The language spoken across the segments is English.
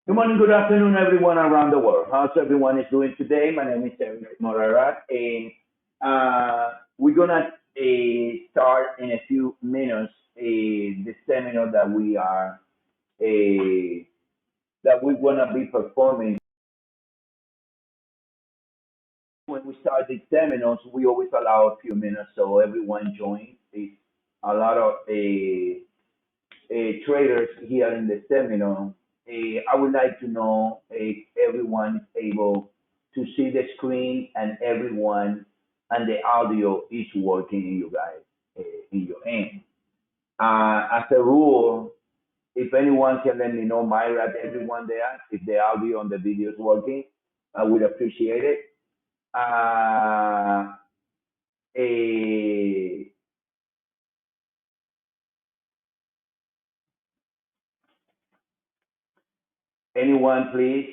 Good morning, good afternoon, everyone around the world. How's everyone is doing today? My name is Elliot Morarat, and we're gonna start in a few minutes the seminar uh, that we're gonna be performing. When we start these seminars, we always allow a few minutes so everyone joins. It's a lot of traders here in the seminar. I would like to know if everyone is able to see the screen and everyone and the audio is working in you guys, in your end. As a rule, if anyone can let me know, Myra, everyone there, if the audio and the video is working, I would appreciate it. Uh, eh, Anyone, please?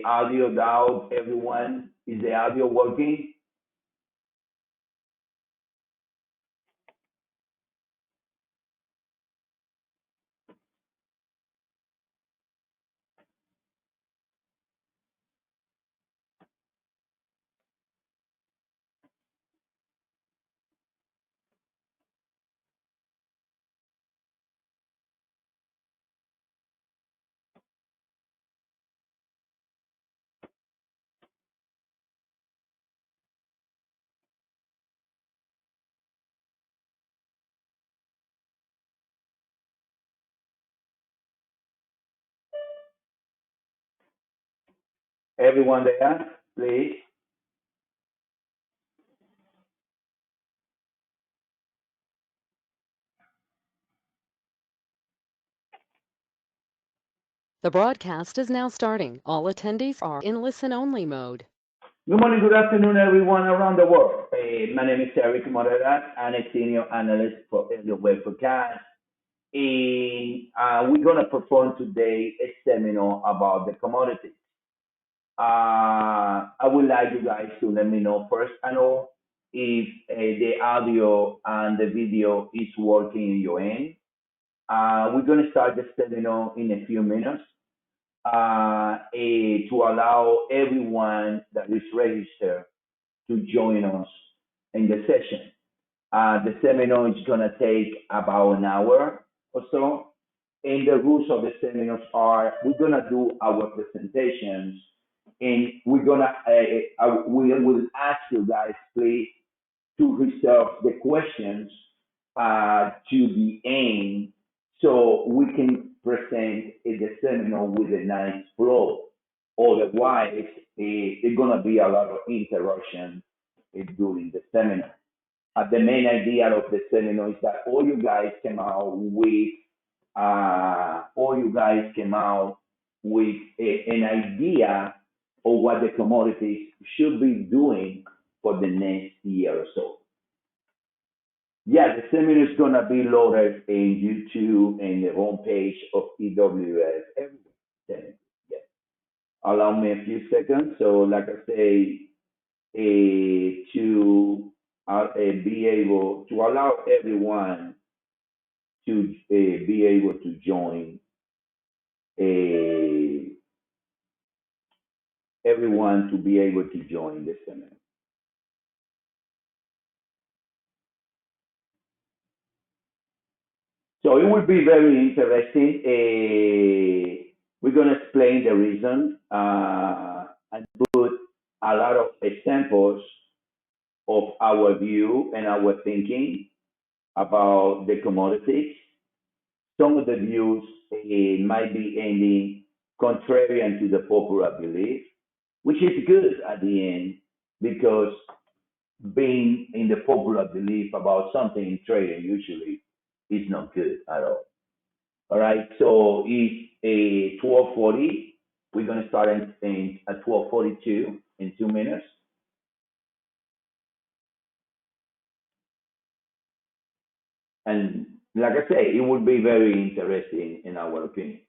Audio down, everyone. Is the audio working? Everyone there, please. The broadcast is now starting. All attendees are in listen-only mode. Good morning, good afternoon, everyone around the world. My name is Eric Moreira. I'm a senior analyst for Elliott Wave Analysis. And we're going to perform today a seminar about the commodities. I would like you guys to let me know first and all if the audio and the video is working in your end. We're going to start the seminar in a few minutes to allow everyone that is registered to join us in the session. The seminar is going to take about an hour or so. And the rules of the seminars are we're going to do our presentations and we will ask you guys please to reserve the questions to the end so we can present the seminar with a nice flow. Otherwise, it's going to be a lot of interruption during the seminar. The main idea of the seminar is that all you guys came out with an idea of what the commodities should be doing for the next year or so. Yeah, the seminar is gonna be loaded in YouTube and the homepage of EWS. Everything. Yeah. Allow me a few seconds. So, like I say, to be able to allow everyone to be able to join, uh, everyone to be able to join the seminar. So it will be very interesting. We're going to explain the reason and put a lot of examples of our view and our thinking about the commodities. Some of the views might be ending contrarian to the popular belief, which is good at the end because being in the popular belief about something in trading usually is not good at all. All right, so it's a 12:40. We're gonna start at 12:42 in 2 minutes. And like I say, it would be very interesting in our opinion.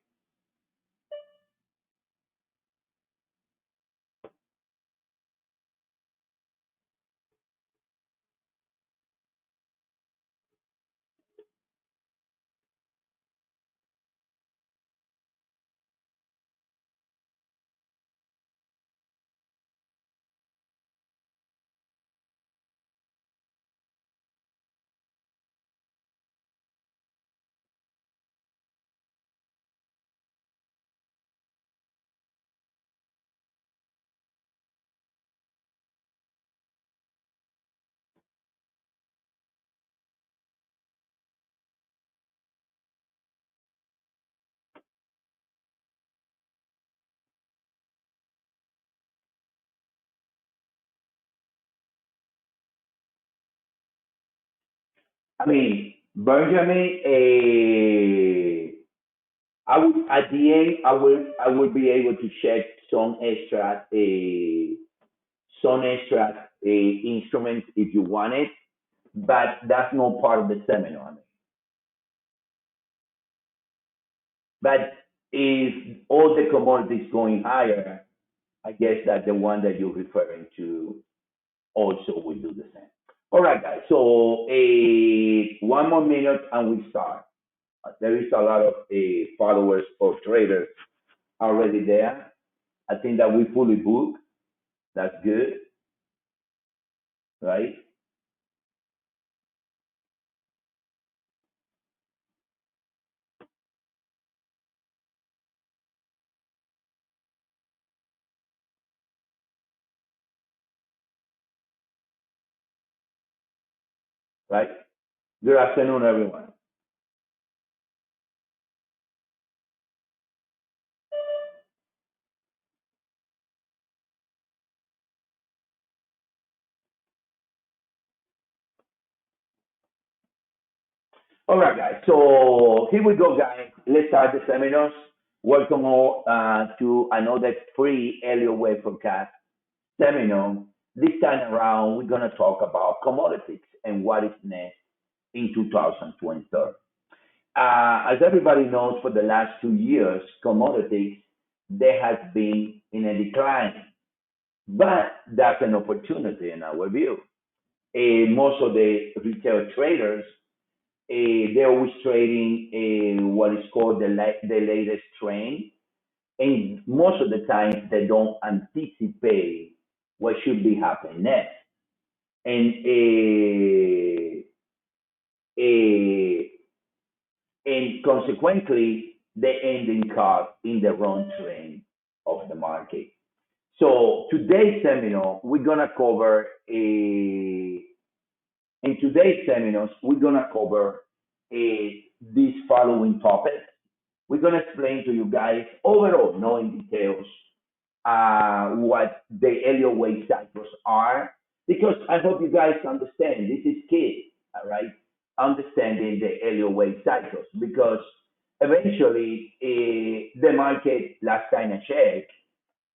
I mean, Benjamin, I would at the end I will be able to check some extra instruments if you want it, but that's not part of the seminar. I mean. But if all the commodities going higher, I guess that the one that you're referring to also will do the same. All right, guys. So one more minute and we start. There is a lot of followers or traders already there. I think that we fully booked. That's good, right? Right. Good afternoon, everyone. All right, guys. So here we go, guys. Let's start the seminars. Welcome all to another free Elliott Wave Forecast seminar. This time around, we're going to talk about commodities and what is next in 2023. As everybody knows, for the last 2 years, commodities, they have been in a decline, but that's an opportunity in our view. Most of the retail traders, they're always trading what is called the latest trend, and most of the time they don't anticipate what should be happening next. And and consequently, they ending caught in the wrong trend of the market. So today's seminar, we're gonna cover in today's seminars, we're gonna cover these following topics. We're gonna explain to you guys overall, knowing details, what the Elliott Wave cycles are, because I hope you guys understand this is key, all right? Understanding the Elliott Wave cycles, because eventually the market, last time I checked,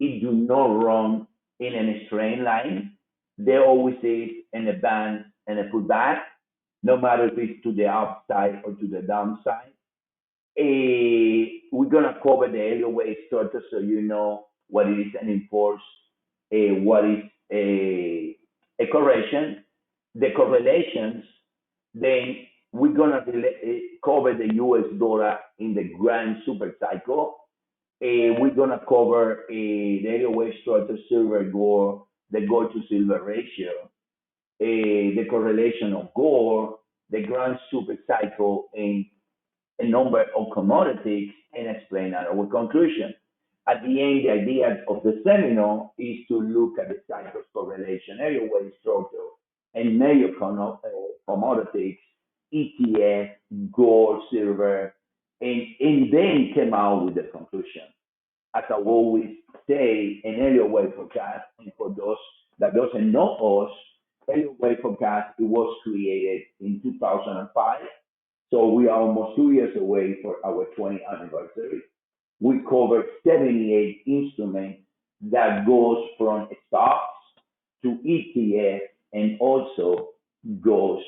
it do not run in a straight line. There always is an advance and a pullback, no matter if it's to the upside or to the downside. We're gonna cover the Elliott Wave structure so you know what it is an enforce, what is a correction, the correlations. Then we're gonna cover the U.S. dollar in the grand super cycle. We're gonna cover the Elliott Wave structure, silver, gold, the gold to silver ratio, the correlation of gold, the grand super cycle, and a number of commodities, and explain our conclusion. At the end, the idea of the seminar is to look at the cycles correlation, Elliott Wave structure, and major commodities, ETF, gold, silver, and then came out with the conclusion. As I always say, an Elliott Wave forecast, and for those that doesn't know us, Elliott Wave forecast, it was created in 2005. So we are almost 2 years away for our 20th anniversary. We covered 78 instruments that goes from stocks to ETF and also goes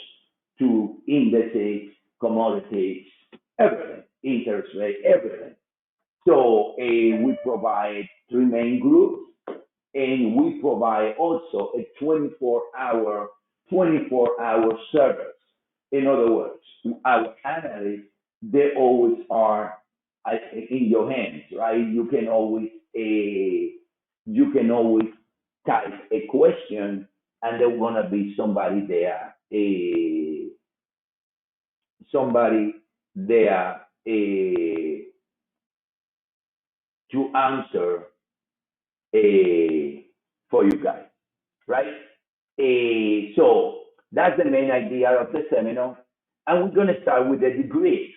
to indices, commodities, everything, interest rate, everything. So we provide three main groups, and we provide also a 24-hour service. In other words, our analysts, they always are in your hands, right? You can always type a question, and there's gonna be somebody there to answer for you guys, right? So that's the main idea of the seminar. And we're going to start with the degrees.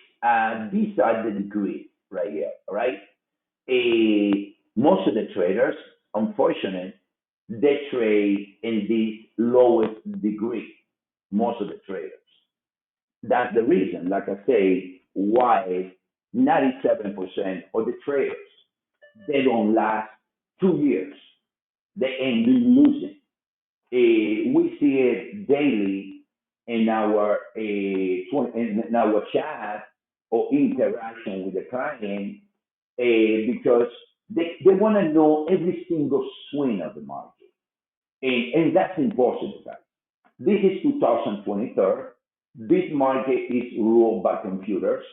These are the degrees right here, all right? Most of the traders, unfortunately, they trade in the lowest degree, most of the traders. That's the reason, like I say, why 97% of the traders, they don't last 2 years. They end up losing. We see it daily in our chat or interaction with the client because they want to know every single swing of the market. And that's impossible, guys. This is 2023. This market is ruled by computers.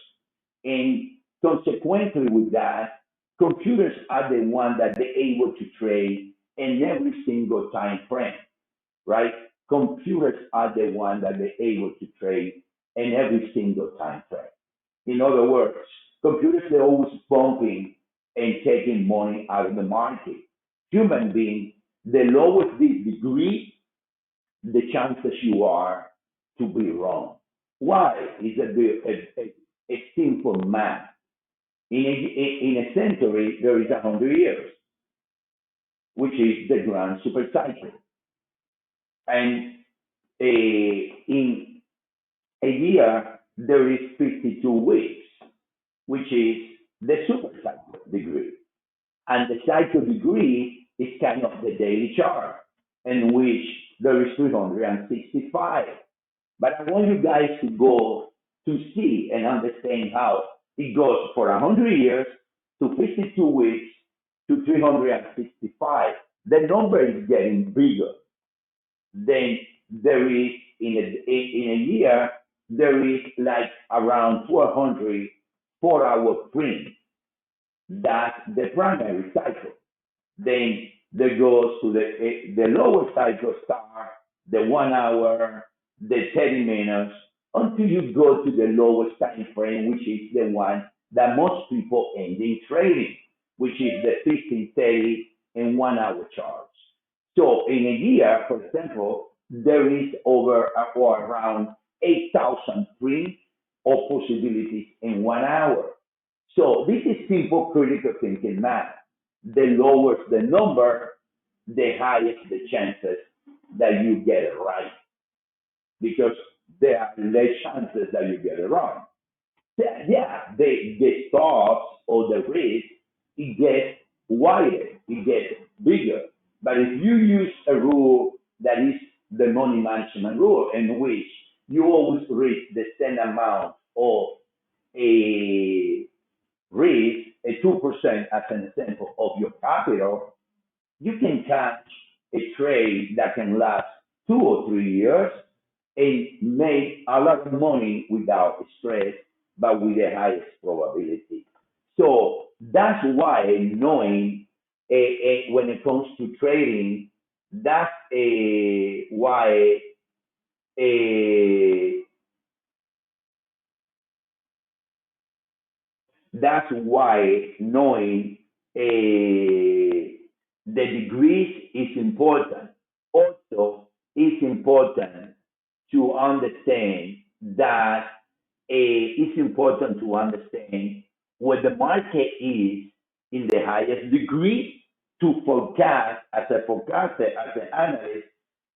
And consequently with that, computers are the ones that they're able to trade in every single time frame, right? Computers are the ones that they're able to trade in every single time frame. In other words, computers are always pumping and taking money out of the market. Human beings, the lowest this degree, the chances you are to be wrong. Why? It's a simple math. In a century, there is 100 years, which is the grand super cycle. And in a year, there is 52 weeks, which is the super cycle degree. And the cycle degree is kind of the daily chart, in which there is 365. But I want you guys to go to see and understand how it goes for 100 years to 52 weeks to 365. The number is getting bigger. Then there is in a year, there is like around 400 4-hour print. That's the primary cycle. Then there goes to the lower cycle start, the 1 hour, the 30 minutes, until you go to the lowest time frame, which is the one that most people end in trading, which is the 15, 30, and 1 hour charts. So in a year, for example, there is over or around 8,000 prints or possibilities in 1 hour. So this is simple critical thinking math. The lower the number, the higher the chances that you get it right. Because there are less chances that you get it wrong. Yeah, the stops or the risk, it gets wider, it gets bigger. But if you use a rule that is the money management rule, in which you always risk the same amount of a risk, a 2% as an example of your capital, you can catch a trade that can last 2 or 3 years and make a lot of money without stress, but with the highest probability. So that's why knowing when it comes to trading, that's why that's why knowing the degrees is important. Also, it's important to understand that it's important to understand where the market is in the highest degree to forecast, as a forecaster, as an analyst,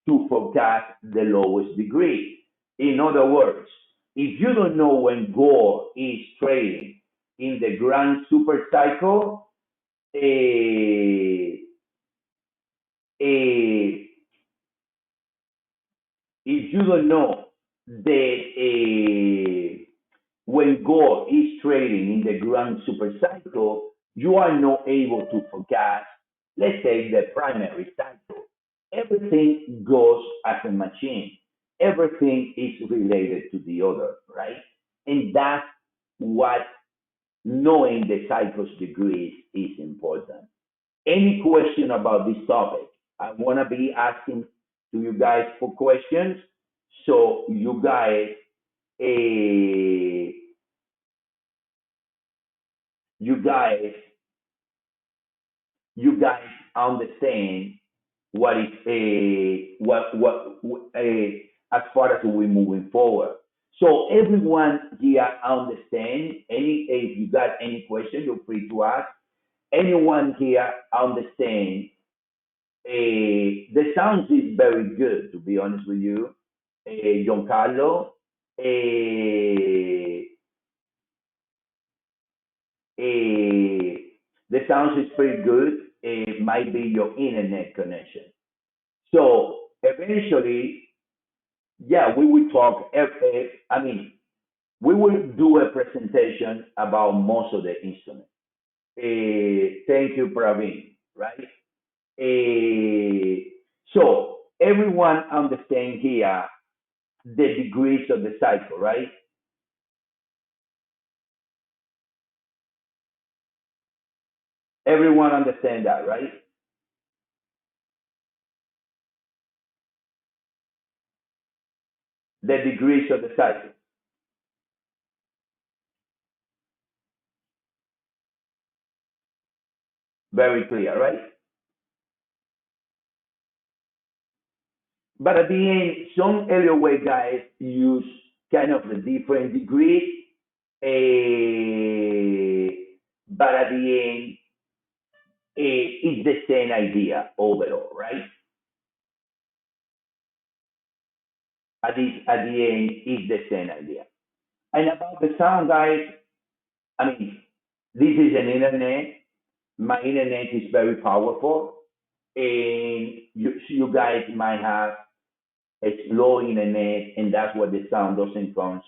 to forecast the lowest degree. In other words, if you don't know when gold is trading in the grand super cycle, if you don't know that when gold is trading in the grand super cycle, you are not able to forecast, let's say, the primary cycle. Everything goes as a machine. Everything is related to the other, right? And that's what knowing the cycle's degrees is important. Any question about this topic? I want to be asking to you guys for questions, so you guys, you guys, you guys understand what is as far as we moving forward. So everyone here understand. If you got any question, you're free to ask. Anyone here understand? The sound is very good, to be honest with you, Giancarlo. The sound is pretty good. It might be your internet connection. So eventually, yeah, we will talk. I mean, we will do a presentation about most of the instruments. Thank you, Praveen. Right. So everyone understand here the degrees of the cycle, right? Everyone understand that, right? The degrees of the cycle. Very clear, right? But at the end, some Elliott Wave guys use kind of the different degrees, but at the end, it's the same idea overall, right? At the end, it's the same idea. And about the sound, guys, I mean, this is an internet. My internet is very powerful, and you guys might have a slow internet, and that's why the sound doesn't come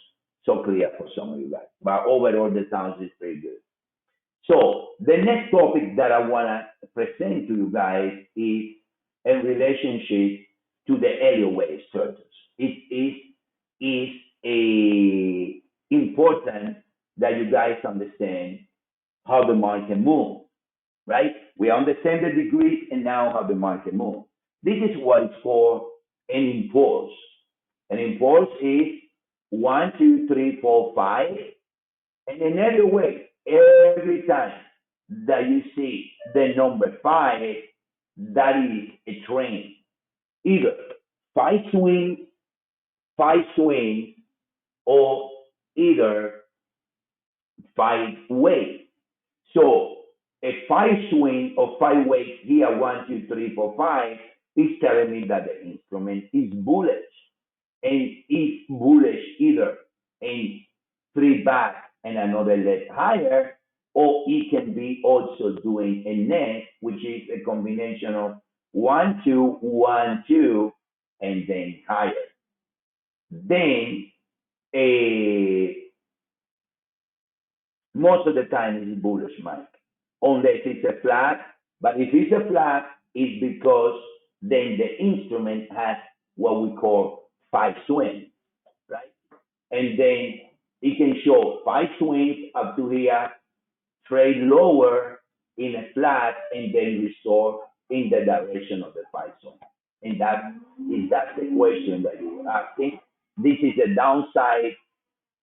so clear for some of you guys. But overall, the sound is pretty good. So the next topic that I want to present to you guys is in relationship to the Elliott wave structures. Is a important that you guys understand how the market moves, right? We understand the degrees and now how the market moves. This is what is called an impulse. An impulse is 1, 2, 3, 4, 5, and another way, every time that you see the number 5, that is a trend. Either 5 swings, or either 5 waves. So a 5 swing or 5 waves here, 1, 2, 3, 4, 5, is telling me that the instrument is bullish. And it's bullish either in 3 back and another leg higher, or it can be also doing a net, which is a combination of 1, 2, 1, 2, and then higher. Then most of the time it's bullish market, unless it's a flat. But if it's a flat, it's because then the instrument has what we call 5 swings, right? And then it can show 5 swings up to here, trade lower in a flat, and then restore in the direction of the 5 swing. And that's the question that you're asking. This is a downside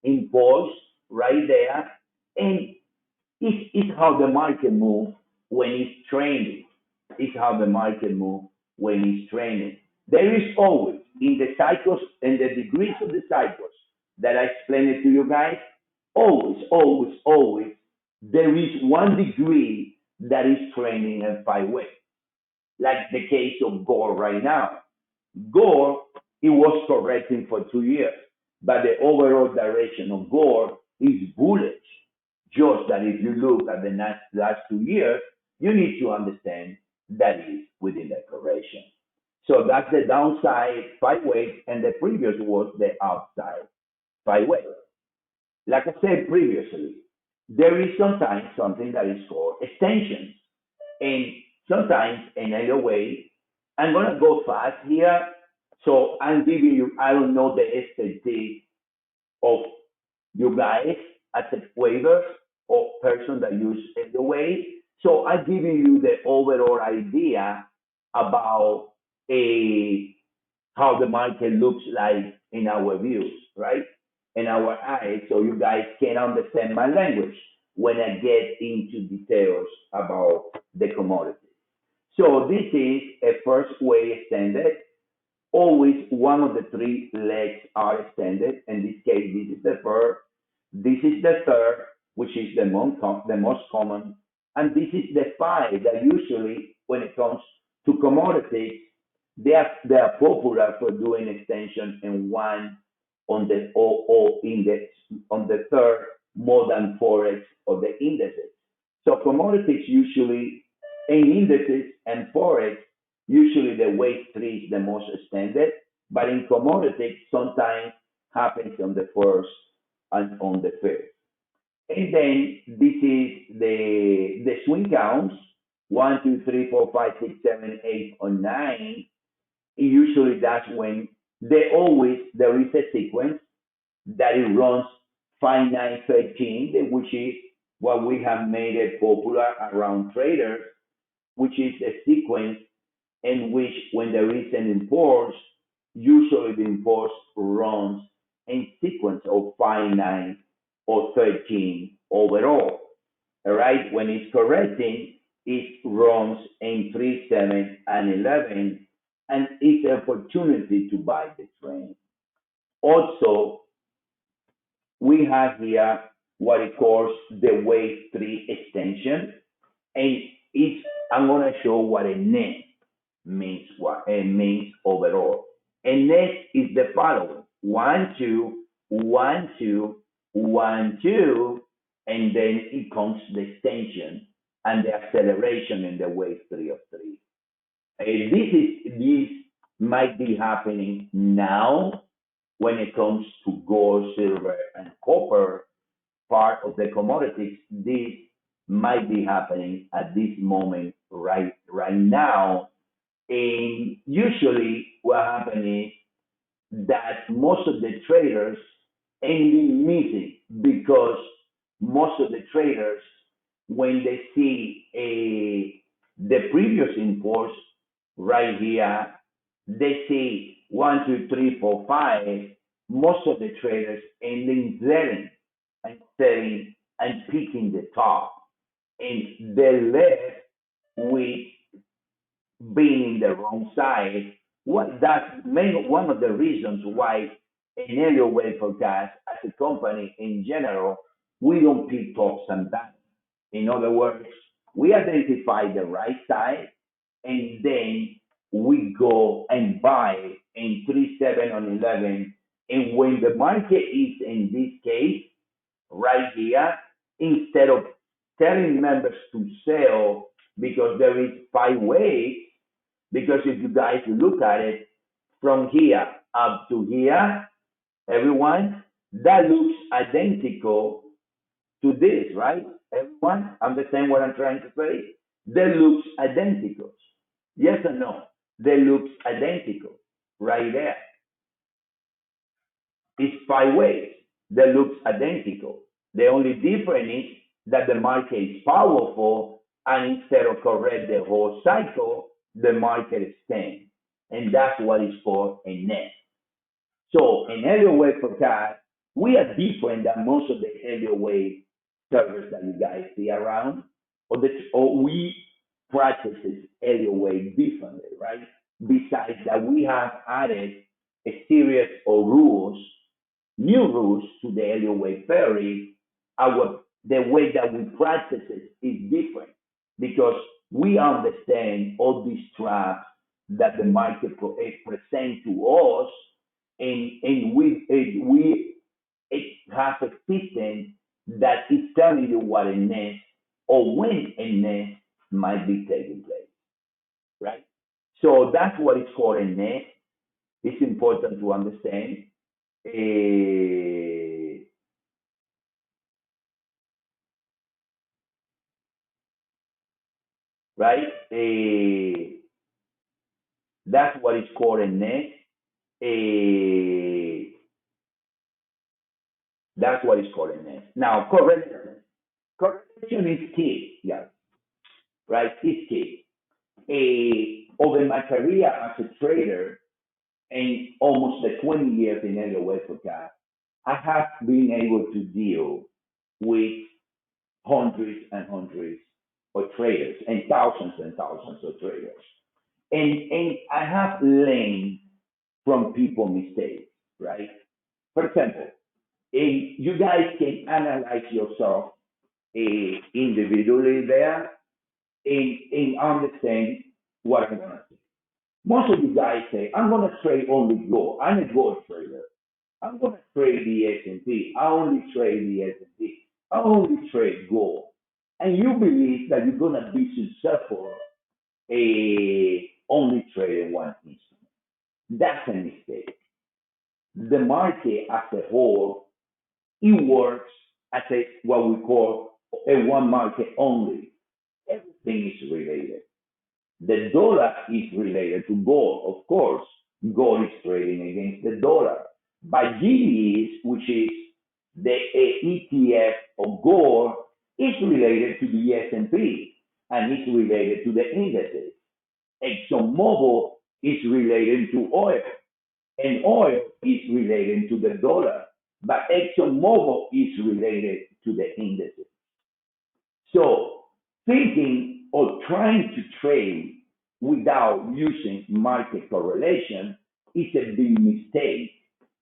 impulse right there, and it's how the market moves when it's trending. It's how the market moves when it's trending. There is always in the cycles and the degrees of the cycles that I explained it to you guys. Always, there is 1 degree that is trending in 5 ways, like the case of gold right now. Gold, it was correcting for 2 years, but the overall direction of gold is bullish. Just that if you look at the last 2 years, you need to understand that is within the correction. So that's the downside 5 ways, and the previous was the upside 5 ways. Like I said previously, there is sometimes something that is called extensions. And sometimes another way, I'm gonna go fast here. So I'm giving you, I don't know the expertise of you guys as a waver or person that use the way. So I'm giving you the overall idea about how the market looks like in our views, right? In our eyes, so you guys can understand my language when I get into details about the commodity. So this is a first way extended. Always one of the 3 legs are extended. In this case, this is the first. This is the third, which is the most common. And this is the 5 that usually, when it comes to commodities, they are popular for doing extension in 1 on the OO index, on the third modern Forex of the indices. So commodities usually, in indices and Forex, usually the wave 3 is the most extended, but in commodities sometimes happens on the first and on the fifth. And then this is the swing counts, 1, 2, 3, 4, 5, 6, 7, 8, or 9. Usually that's when there is a sequence that it runs 5, 9, 13, which is what we have made it popular around traders, which is a sequence in which when there is an impulse, usually the impulse runs in sequence of 5, 9, or 13 overall. All right, when it's correcting, it runs in 3, 7, and 11, and it's an opportunity to buy the trend. Also, we have here what it calls the wave 3 extension, and I'm going to show what a net means, what it means overall. A net is the following: 1, 2, 1, 2, 1, 2, and then it comes the extension and the acceleration in the wave 3 of 3. This might be happening now when it comes to gold, silver, and copper, part of the commodities. This might be happening at this moment right now. And usually what happens is that most of the traders end up missing, because most of the traders, when they see the previous impulse right here, they see 1, 2, 3, 4, 5. Most of the traders end up selling and picking the top, and they're left with being in the wrong side. That's one of the reasons why in Elliott Wave Forecast, as a company in general, we don't pick tops and bottoms. In other words, we identify the right side, and then we go and buy in 3, 7, and 11. And when the market is in this case, right here, instead of telling members to sell because there is 5 ways, because if you guys look at it from here up to here, everyone, that looks identical to this, right? Everyone understand what I'm trying to say? They looks identical. Yes or no? They looks identical right there. It's 5 ways. They looks identical. The only difference is that the market is powerful, and instead of correct the whole cycle, the market extends. And that's what is called a net. So in Elliott Wave Forecast, we are different than most of the Elliott Wave servers that you guys see around, or we practice Elliott Wave differently, right? Besides that, we have added a series of rules, new rules to the Elliott Wave theory. The way that we practice it is different, because we understand all these traps that the market presents to us, and we have a system that is telling you what a net or when a net might be taking place, right? So that's what is called a net. It's important to understand. Right? That's what is called a net. That's what is called a net. Now, correction is key, yeah, right? It's key. Over my career as a trader, and almost the 20 years in Elliott Wave Forecast, I have been able to deal with hundreds and hundreds of traders and thousands of traders. And I have learned from people mistakes, right? For example, you guys can analyze yourself individually there and understand what I'm going to say. Most of you guys say, I'm going to trade only gold. I'm a gold trader. I'm going to trade the S&P. I only trade the S&P. I only trade gold. And you believe that you're going to be successful only trading one instrument. That's a mistake. The market as a whole, it works as what we call a one market only. Everything is related. The dollar is related to gold, of course. Gold is trading against the dollar. But GDs, which is the ETF of gold, is related to the S&P and is related to the indices. ExxonMobil is related to oil, and oil is related to the dollar, but ExxonMobil is related to the indices. So thinking or trying to trade without using market correlation is a big mistake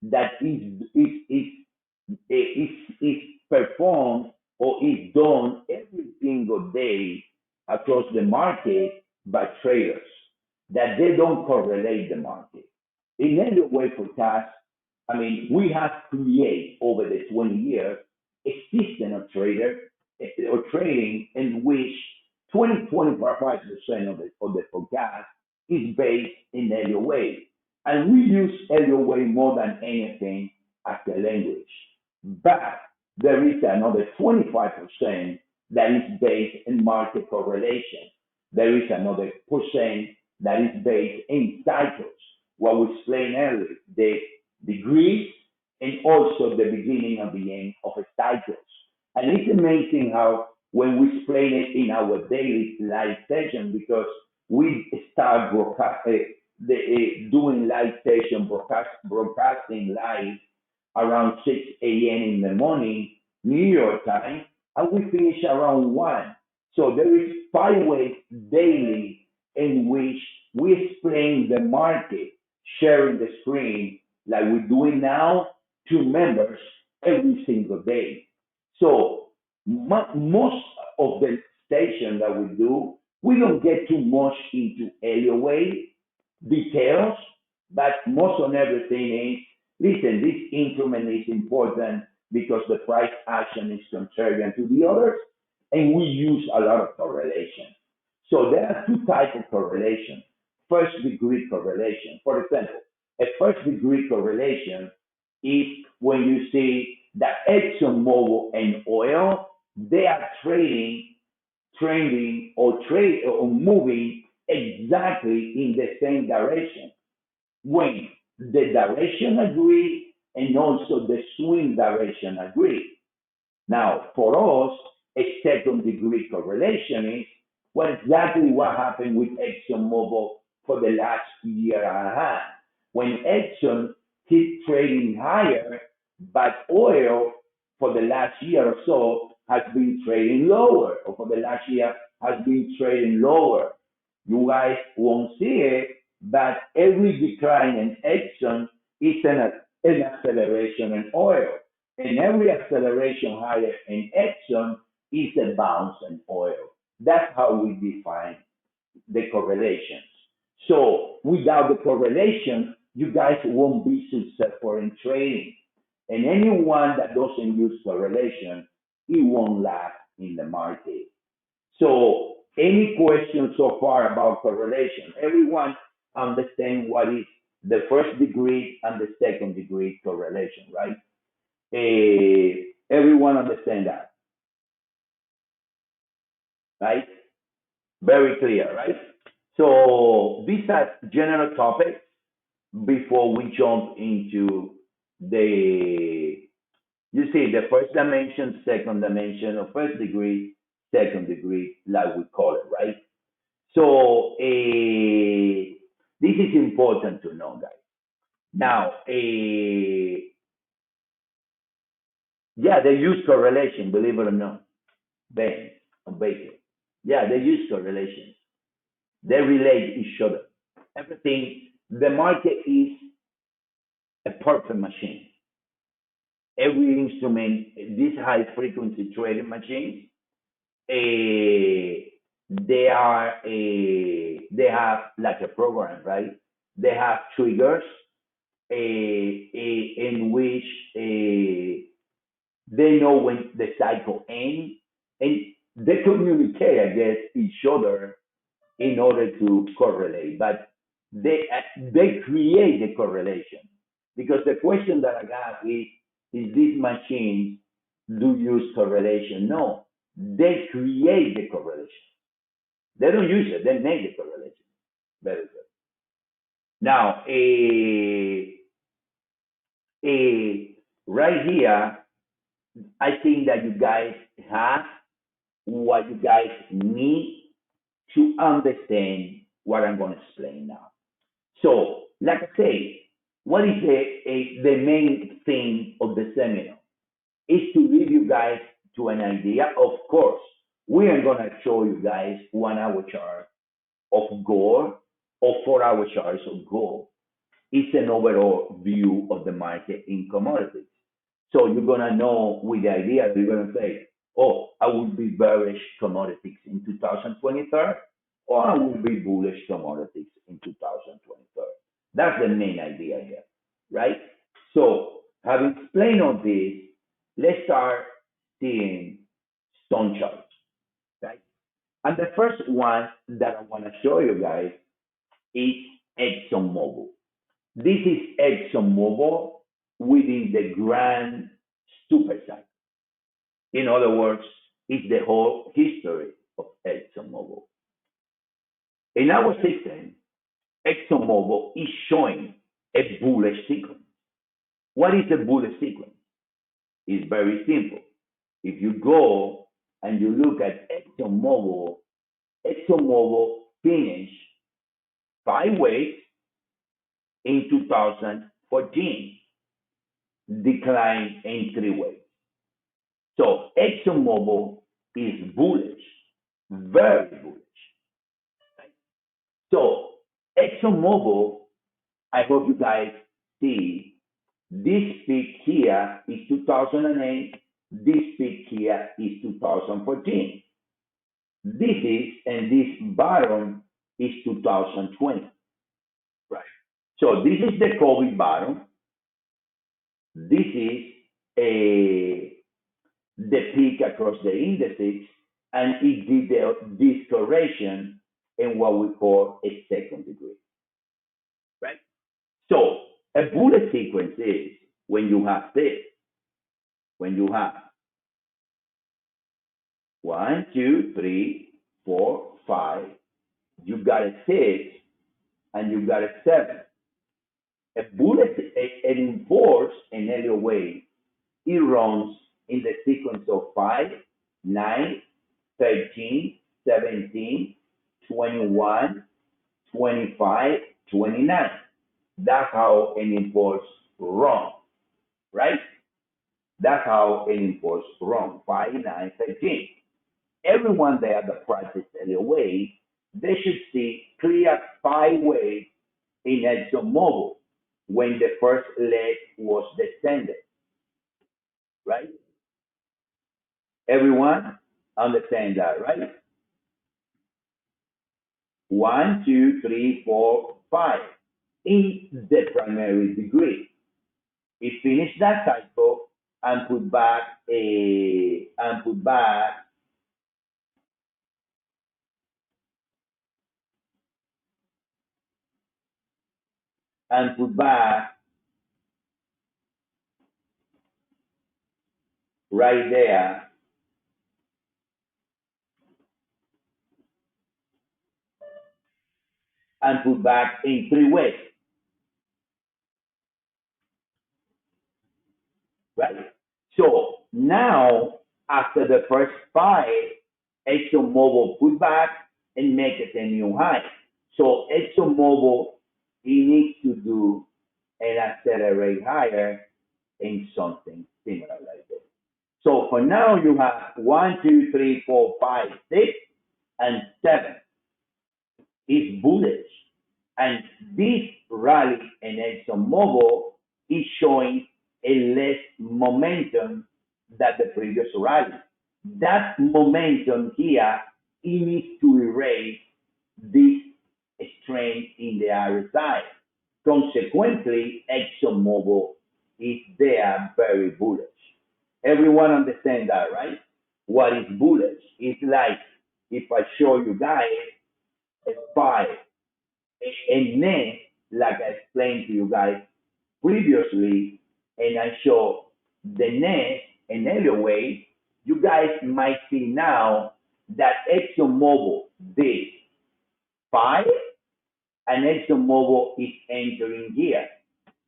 that is performed or is done every single day across the market by traders, that they don't correlate the market. In any way forecast, I mean, we have created over the 20 years a system of or trading in which 25% of the forecast is based in Elliott Wave. And we use Elliott Wave more than anything as a language. But there is another 25% that is based in market correlation. There is another percent that is based in cycles, what we explained earlier, the degrees and also the beginning and the end of a cycles. And it's amazing how when we explain it in our daily live session, because we start doing live session, broadcasting live around 6 a.m. in the morning, New York time, and we finish around 1. So there is 5 ways daily in which we explain the market, sharing the screen like we're doing now to members every single day. So most of the station that we do, we don't get too much into Elliott Wave details, but most of everything is, listen, this instrument is important because the price action is contrarian to the others, and we use a lot of correlation. So there are 2 types of correlation. First degree correlation. For example, a first degree correlation is when you see that ExxonMobil and oil, they are trending or moving exactly in the same direction. When the direction agree and also the swing direction agree. Now, for us, a second degree correlation is exactly what happened with ExxonMobil for the last year and a half. When Exxon keep trading higher, but oil for the last year or so has been trading lower, or for the last year has been trading lower. You guys won't see it, but every decline in Exxon is an acceleration in oil. And every acceleration higher in Exxon is a bounce in oil. That's how we define the correlations. So without the correlation, you guys won't be successful in trading. And anyone that doesn't use correlation, it won't last in the market. So any questions so far about correlation? Everyone understand what is the first degree and the second degree correlation, right? Everyone understand that, right? Very clear, right? So these are general topics before we jump into you see, the first dimension, second dimension, or first degree, second degree, like we call it, right? So this is important to know, guys. Now, yeah, they use correlation, believe it or not. Bang, on basic. Yeah, they use correlations. They relate each other. Everything, the market is a perfect machine. Every instrument, these high frequency trading machines, they have like a program, right? They have triggers in which they know when the cycle ends, and they communicate against each other in order to correlate. But they create the correlation, because the question that I got is this machine do use correlation? No, they create the correlation. They don't use it. They make the correlation. Very good. Now, right here, I think that you guys have what you guys need to understand what I'm going to explain now. So, like I say, what is the main thing of the seminar? Is to lead you guys to an idea. Of course, we are going to show you guys 1 hour chart of gold or 4 hour charts of gold. It's an overall view of the market in commodities. So you're going to know with the idea, you're going to say, oh, I will be bearish commodities in 2023, or I will be bullish commodities in 2023. That's the main idea here, right? So having explained all this, let's start seeing some charts, right? And the first one that I want to show you guys is ExxonMobil. This is ExxonMobil within the grand super cycle. In other words, it's the whole history of ExxonMobil. In our system, ExxonMobil is showing a bullish sequence. What is a bullish sequence? It's very simple. If you go and you look at ExxonMobil, ExxonMobil finished sideways in 2014, declined in 3 ways. So ExxonMobil is bullish, very bullish. Right? So ExxonMobil, I hope you guys see, this peak here is 2008, this peak here is 2014. This is, and this bottom is 2020. Right. So this is the COVID bottom. This is the peak across the indices, and it did this correction in what we call a second degree. Right? So a bullet sequence is when you have this, when you have 1, 2, 3, 4, 5, you got a 6, and you got a 7. A bullet, an impulse in Elliott Wave, it runs in the sequence of 5, 9, 13, 17, 21, 25, 29. That's how an impulse runs, right? That's how an impulse runs, 5, 9, 13. Everyone there that practices Elliott Wave, they should see clear 5 waves in ExxonMobil when the first leg was descended, right? Everyone understand that, right? 1, 2, 3, 4, 5 in the primary degree. It finished that cycle and put back right there and put back in 3 ways, right? So now, after the first 5, ExxonMobil put back and make it a new high. So ExxonMobil, he needs to do and accelerate higher in something similar like this. So for now, you have 1, 2, 3, 4, 5, 6, and 7 is bullish. And this rally in ExxonMobil is showing a less momentum than the previous rally. That momentum here, it needs to erase this strength in the RSI. Consequently, ExxonMobil is there very bullish. Everyone understand that, right? What is bullish? It's like if I show you guys a spy, and then, like I explained to you guys previously, and I show the next and Elliott Wave, you guys might see now that ExxonMobil did 5 and ExxonMobil is entering here.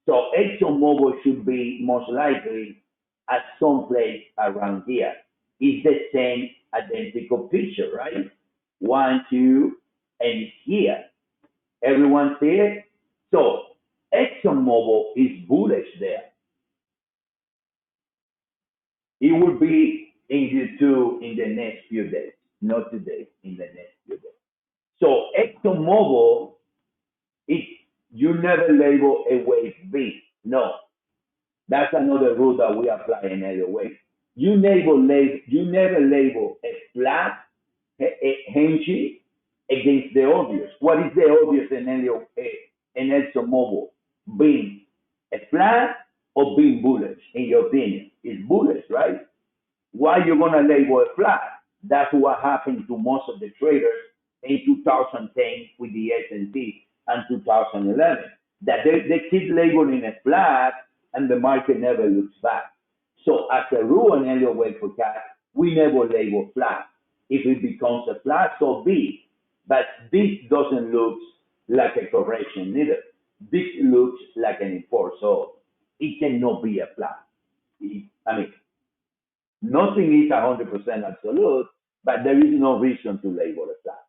So ExxonMobil should be most likely at some place around here. It's the same identical picture, right? 1, 2, and it's here. Everyone see it? So ExxonMobil is bullish there. It will be in Q2 in the next few days, not today, in the next few days. So ExxonMobil, you never label a wave B. No, that's another rule that we apply in Elliott Wave. You never label a flat hinging against the obvious. What is the obvious in ExxonMobil? Being a flat or being bullish, in your opinion? It's bullish, right? Why you gonna label a flat? That's what happened to most of the traders in 2010 with the S&P and 2011. That they keep labeling a flat and the market never looks back. So as a rule in Elliott Wave forecast, we never label flat. If it becomes a flat, so be. But this doesn't look like a correction neither. This looks like an import, so it cannot be a flat. I mean, nothing is 100% absolute, but there is no reason to label a flat.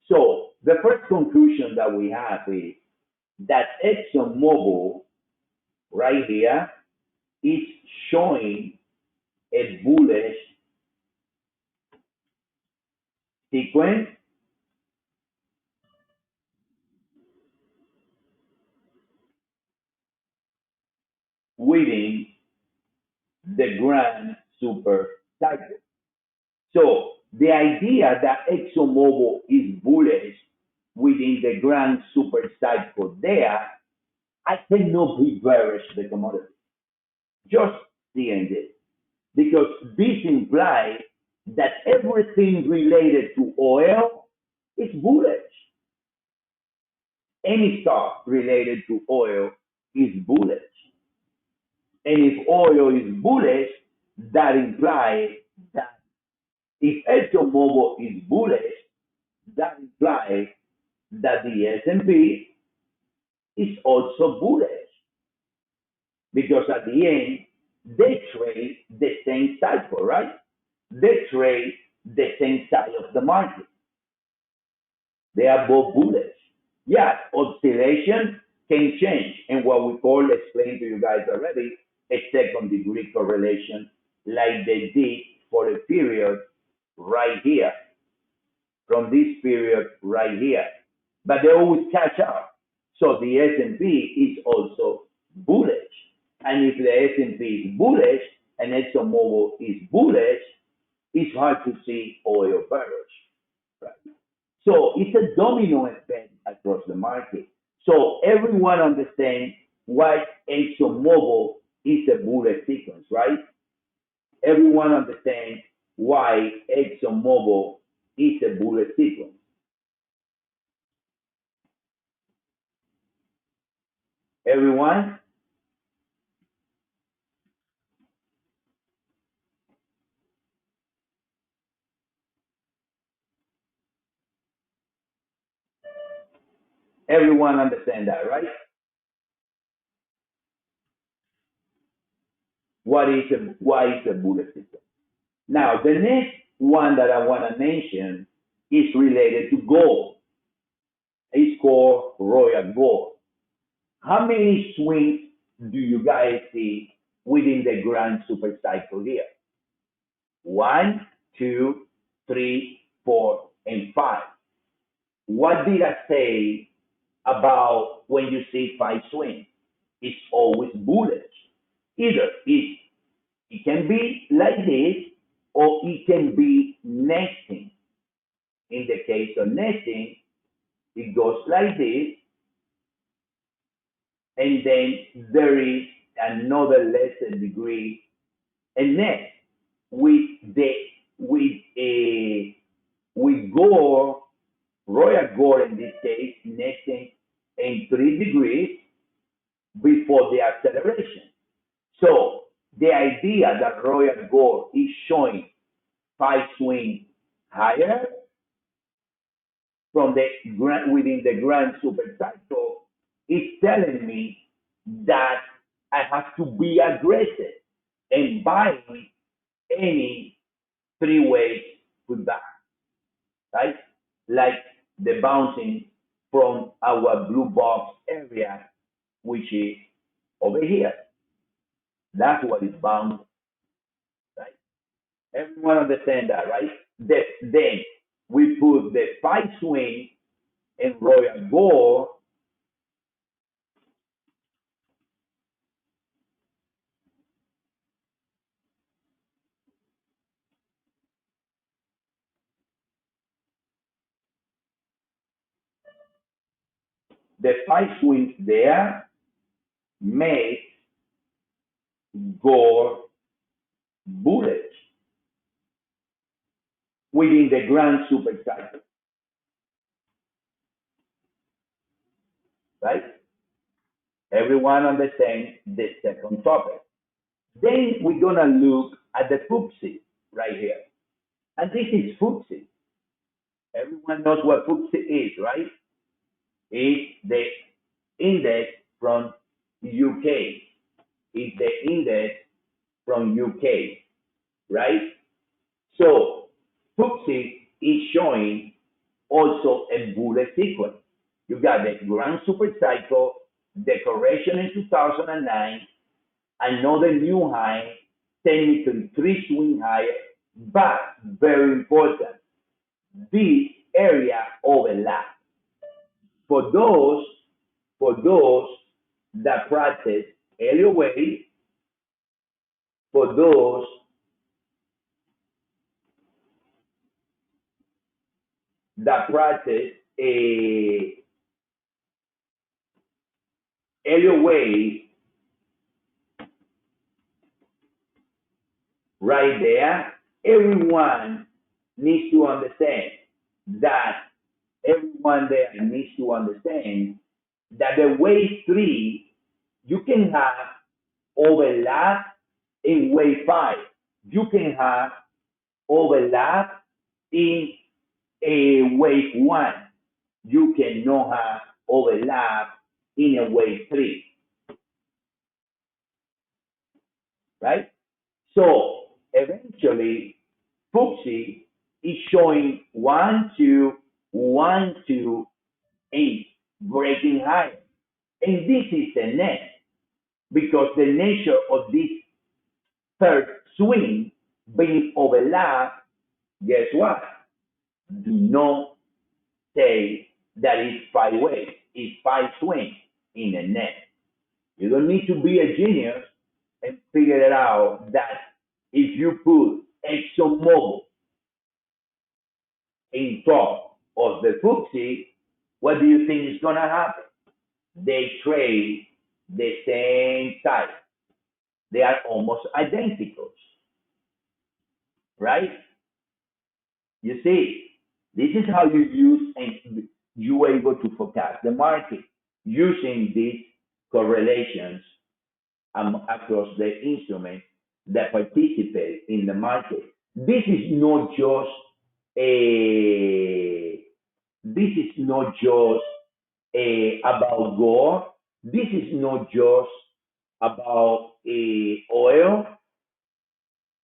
So the first conclusion that we have is that ExxonMobil right here is showing a bullish sequence within the grand super cycle. So the idea that ExxonMobil is bullish within the grand super cycle there, I cannot be bearish the commodity. Just seeing this. Because this implies that everything related to oil is bullish. Any stock related to oil is bullish. And if oil is bullish, that implies that if ExxonMobil is bullish, that implies that the S&P is also bullish. Because at the end, they trade the same cycle, right? They trade the same side of the market. They are both bullish. Yeah, oscillation can change, and what we call, explained to you guys already, a second degree correlation, like they did for a period right here, from this period right here. But they always catch up. So the S&P is also bullish. And if the S&P is bullish and ExxonMobil is bullish, it's hard to see oil bearish. Right? So it's a domino effect across the market. So everyone understands why ExxonMobil is a bullish sequence, right? Everyone understands why ExxonMobil is a bullish sequence. Everyone? Everyone understand that, right? Why is a bullish sequence? Now, the next one that I want to mention is related to gold. It's called Royal Gold. How many swings do you guys see within the grand super cycle here? 1, 2, 3, 4, and 5. What did I say about when you see 5 swings? It's always bullish. Either it can be like this, or it can be nesting. In the case of nesting, it goes like this, and then there is another lesser degree, and next with Gore, Royal Gore in this case, nesting in 3 degrees before the acceleration. So the idea that Royal Gore is showing 5 swing higher from within the grand super cycle is telling me that I have to be aggressive and buy any 3-way pullback, right? Like the bouncing from our blue box area, which is over here. That's what is bound, right? Everyone understand that, right? Then we put the 5 swing in Royal Gore. The 5 swings there make Gore bullish within the grand super cycle, right? Everyone understands the second topic. Then we're gonna look at the FTSE right here. And this is FTSE. Everyone knows what FTSE is, right? It's the index from UK. It's the index from UK, right? So FTSE is showing also a bullish sequence. You got the grand super cycle, the correction in 2009, another new high, technically 3 swing higher, but very important, this area overlap. For those that practice Elliott Wave, for those that practice a Elliott Wave, right there, everyone needs to understand that the wave 3, you can have overlap in wave 5. You can have overlap in a wave 1. You cannot have overlap in a wave 3. Right? So eventually, FTSE is showing 1, 2, 1, 2, 8, breaking higher. And this is the net, because the nature of this third swing being overlapped, guess what? Do not say that it's 5 waves, it's 5 swings in a net. You don't need to be a genius and figure it out that if you put ExxonMobil in top of the FTSE, what do you think is going to happen? They trade the same type. They are almost identical, right? You see, this is how you use and you are able to forecast the market using these correlations across the instruments that participate in the market. This is not just about gold. This is not just about oil.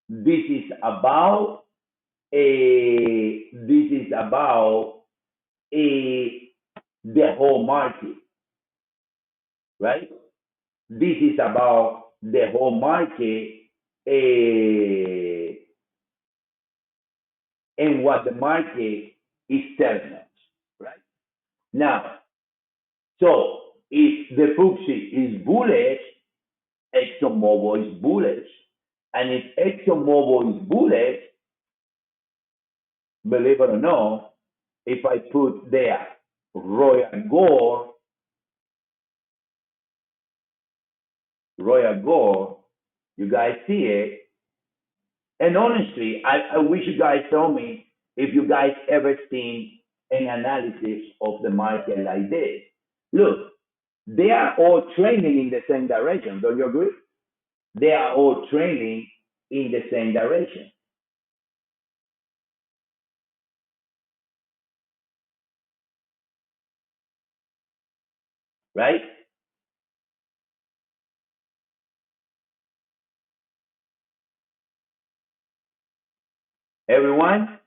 This is about the whole market, right? This is about the whole market and what the market is telling us, right? Now, so if the FTSE is bullish, ExxonMobil is bullish. And if ExxonMobil is bullish, believe it or not, if I put there Royal Gore, Royal Gold, you guys see it. And honestly, I wish you guys told me if you guys ever seen an analysis of the market like this. Look, they are all trending in the same direction. Don't you agree? They are all trending in the same direction. Right? Everyone,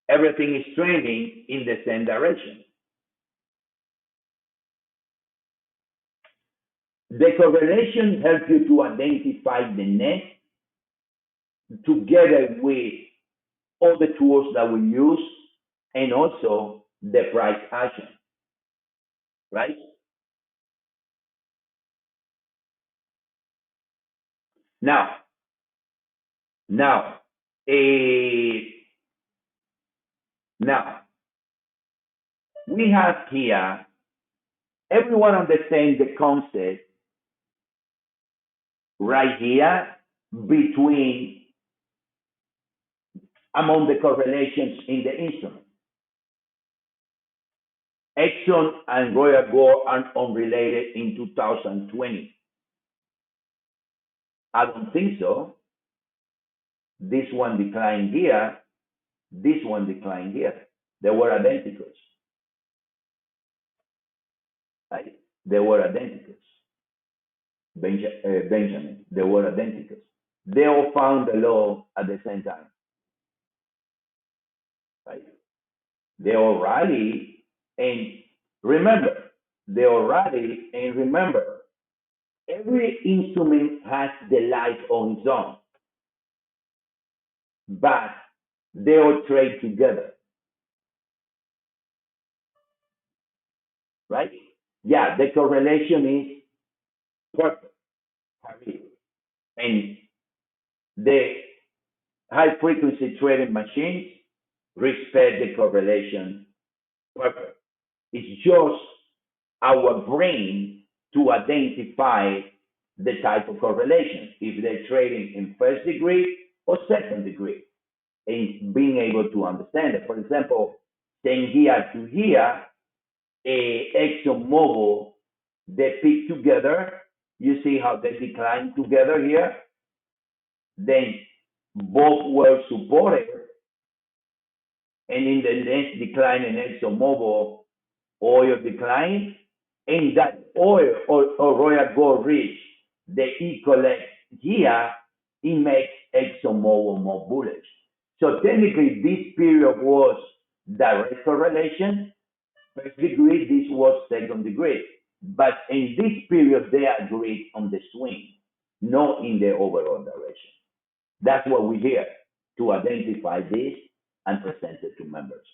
everything is trending in the same direction. The correlation helps you to identify the net together with all the tools that we use and also the price action, right? Now, now, eh, now, we have here, everyone understands the concept right here between among the correlations in the instrument. Exxon and Royal Gold are unrelated in 2020. I don't think so. This one declined here. This one declined here. They were identicals. Right? They were identicals. Benjamin, they were identicals. They all found the low at the same time. Right? They all rally and remember, they all rally and remember, every instrument has the life on its own, but they all trade together. Right? Yeah, the correlation is perfect. And the high frequency trading machines respect the correlation perfect. It's just our brain to identify the type of correlation, if they're trading in first degree or second degree, and being able to understand it. For example, saying here to here, ExxonMobil, they pick together. You see how they decline together here? Then both were supported, and in the next decline in ExxonMobil, oil declined, and that oil or Royal Gold reach the equilibrium here, it makes ExxonMobil more bullish. So technically, this period was direct correlation. First degree, this was second degree. But in this period, they agreed on the swing, not in the overall direction. That's what we here to identify this and present it to members.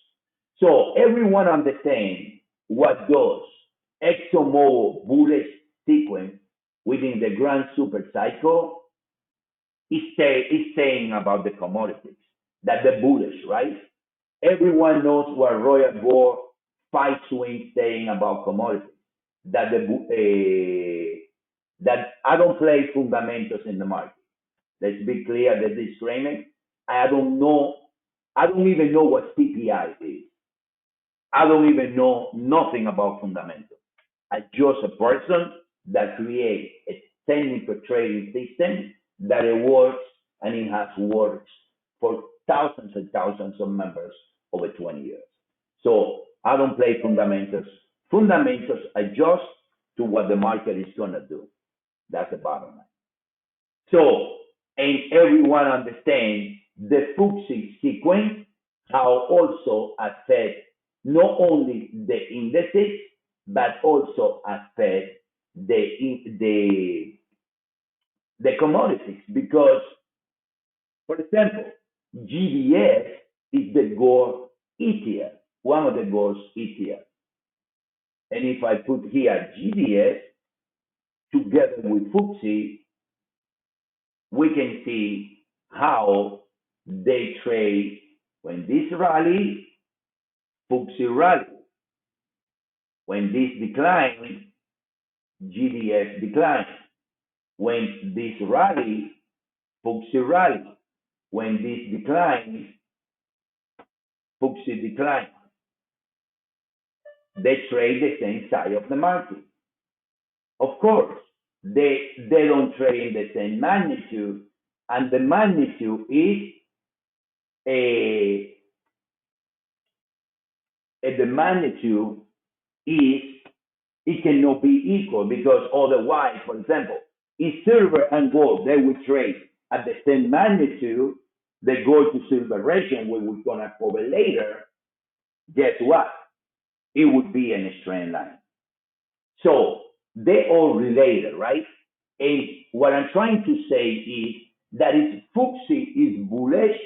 So everyone understands what does ExxonMobil bullish sequence within the grand super cycle is saying about the commodities, that they're bullish, right? Everyone knows what Royal Gold 5 swing saying about commodities, that that I don't play fundamentals in the market. Let's be clear, the disclaimer. I don't even know what CPI is. I don't even know nothing about fundamentals. I'm just a person that creates a technical trading system that it works and it has worked for thousands and thousands of members over 20 years. So I don't play fundamentals. Fundamentals adjust to what the market is going to do. That's the bottom line. So, and everyone understands the FTSE sequence, how also affect not only the indices, but also affect the commodities. Because, for example, GDS is the gold ETF, one of the gold ETF. And if I put here GDS together with FTSE, we can see how they trade when this rally, FTSE rally. When this decline, GDS declines. When this rally, FTSE rally. When this declines, FTSE declines. They trade the same side of the market. Of course, they don't trade in the same magnitude, and the magnitude is the magnitude is, it cannot be equal, because otherwise, for example, if silver and gold, they would trade at the same magnitude, the gold to silver ratio, we we're gonna cover later, guess what? It would be in a straight line. So they all related, right? And what I'm trying to say is that if FTSE is bullish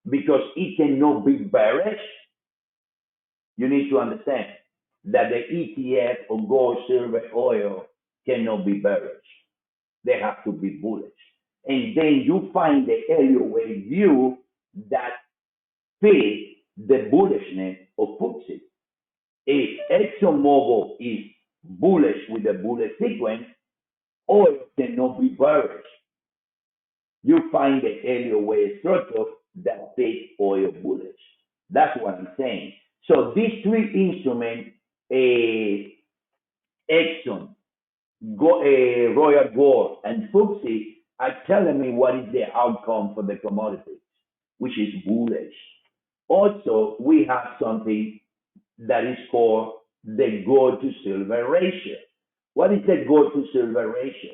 because it cannot be bearish, you need to understand that the ETF of gold, silver, oil cannot be bearish. They have to be bullish. And then you find the Elliott Wave view that fits the bullishness of FTSE. If ExxonMobil is bullish with the bullish sequence, oil cannot be bearish. You find the Elliott Wave structure that fits oil bullish. That's what I'm saying. So these three instruments, Exxon, Royal Gold, and FTSE, are telling me what is the outcome for the commodities, which is bullish. Also, we have something that is called the gold to silver ratio. What is the gold to silver ratio?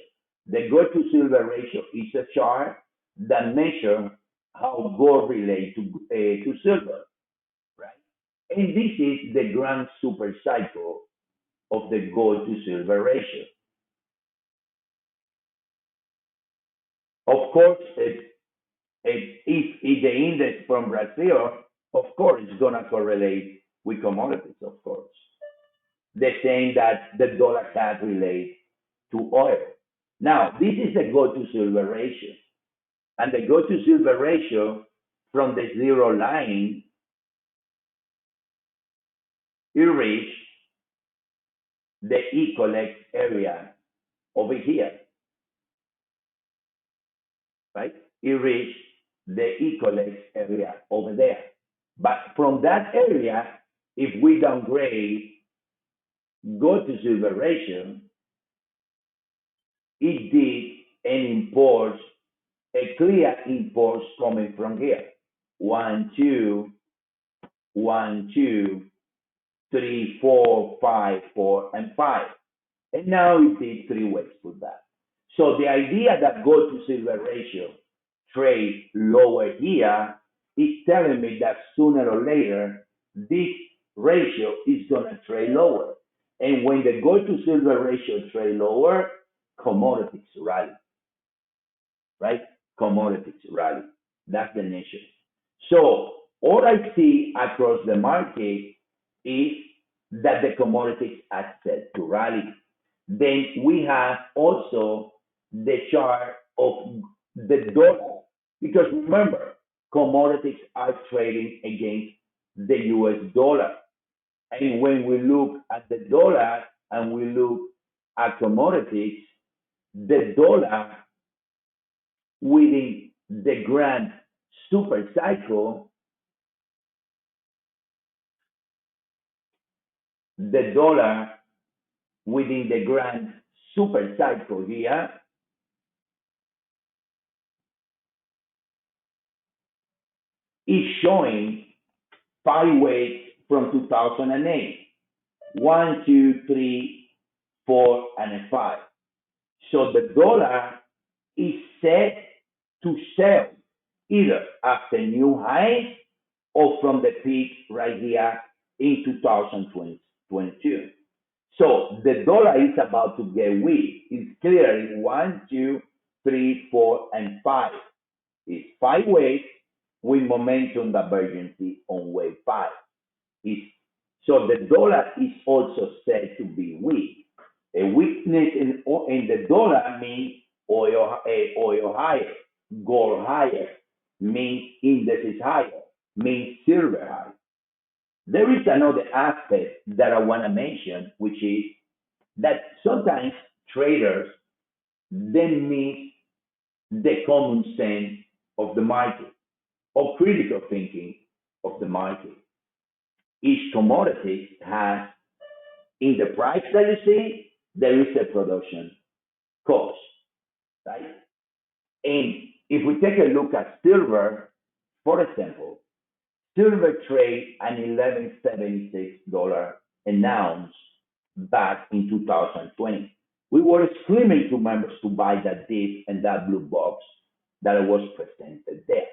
The gold to silver ratio is a chart that measures how gold relates to silver, right? And this is the grand super cycle of the gold to silver ratio. Of course, if the index from Brazil, of course, it's going to correlate with commodities, of course. The same that the dollar has relate to oil. Now, this is the gold to silver ratio. And the gold to silver ratio from the zero line, it reaches the equinox area over here, right? It reaches the equinox area over there. But from that area, if we downgrade gold to silver ratio, it did an import, a clear import coming from here. 1, 2, 1, 2, 3, 4, 5, 4, and 5. And now it did 3 ways for that. So the idea that gold to silver ratio trade lower here is telling me that sooner or later, this ratio is going to trade lower. And when the gold to silver ratio trade lower, commodities rally, right? Commodities rally. That's the nature. So all I see across the market is that the commodities are set to rally. Then we have also the chart of the dollar, because remember, commodities are trading against the US dollar. And when we look at the dollar and we look at commodities, the dollar within the grand super cycle, the dollar within the grand super cycle here is showing 5 waves from 2008. 1, 2, 3, 4, and 5. So the dollar is set to sell either after new highs or from the peak right here in 2022. So the dollar is about to get weak. It's clearly 1, 2, 3, 4, and 5. It's 5 waves with momentum divergence on wave 5. So the dollar is also said to be weak. A weakness in the dollar means oil higher, gold higher, means indices higher, means silver higher. There is another aspect that I want to mention, which is that sometimes traders then miss the common sense of the market or critical thinking of the market. Each commodity has, in the price that you see, there is a production cost, right? And if we take a look at silver, for example, silver trade at $11.76 an ounce back in 2020. We were screaming to members to buy that dip and that blue box that was presented there.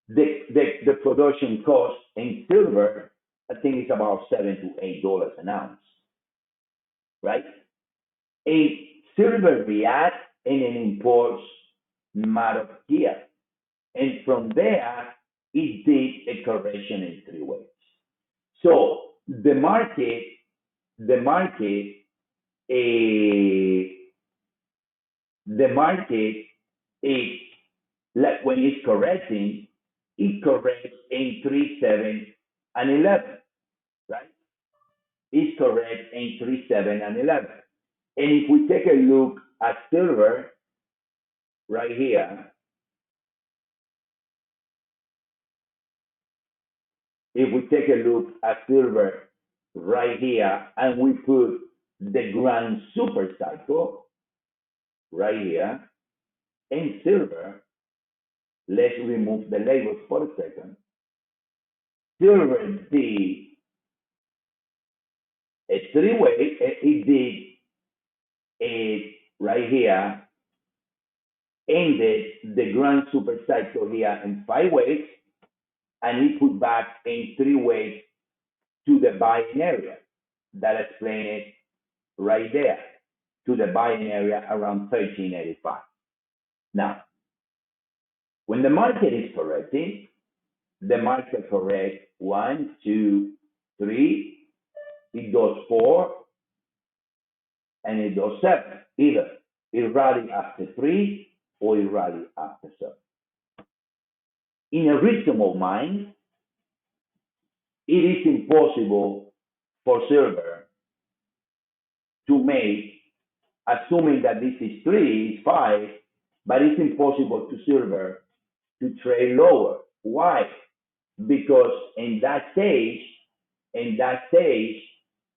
The production cost in silver, I think it's about $7 to $8 an ounce, right? A silver reacts and it imports matter here. And from there, it did a correction in 3 ways. So the market, is like when it's correcting, it corrects in 3, 7, and 11, right? It's correct in 3, 7, and 11. And if we take a look at silver right here, if we take a look at silver right here and we put the grand super cycle right here in silver, let's remove the labels for a second. Silver did a 3-way, it did a right here, ended the grand super cycle here in 5 ways, and it put back in 3 ways to the buying area. That explains it right there, to the buying area around 1385. Now, when the market is correcting, the market corrects 1, 2, 3, it does 4, and it does 7. Either it rallies after 3 or it rallies after 7. In a reasonable mind, it is impossible for silver to make, assuming that this is 3, is 5, but it's impossible to silver to trade lower. Why? Because in that stage,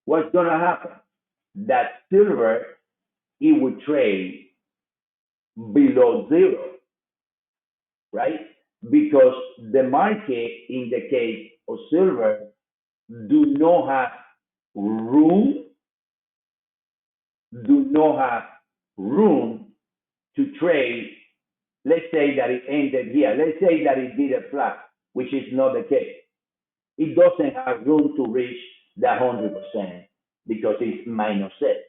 what's going to happen? That silver, it would trade below 0, right? Because the market, in the case of silver, do not have room to trade. Let's say that it ended here. Let's say that it did a flat, which is not the case. It doesn't have room to reach the 100% because it's -8.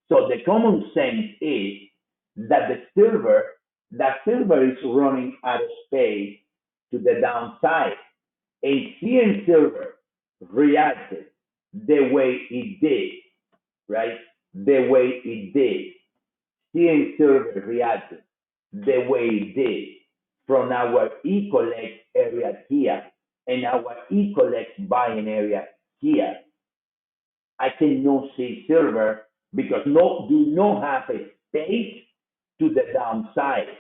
So the common sense is that the silver is running out of space to the downside. And seeing silver reacted the way it did, right? The way it did. Seeing silver reacted the way it did from our ecolex area here and our ecolex buying area here. I cannot see silver because do not have a space to the downside.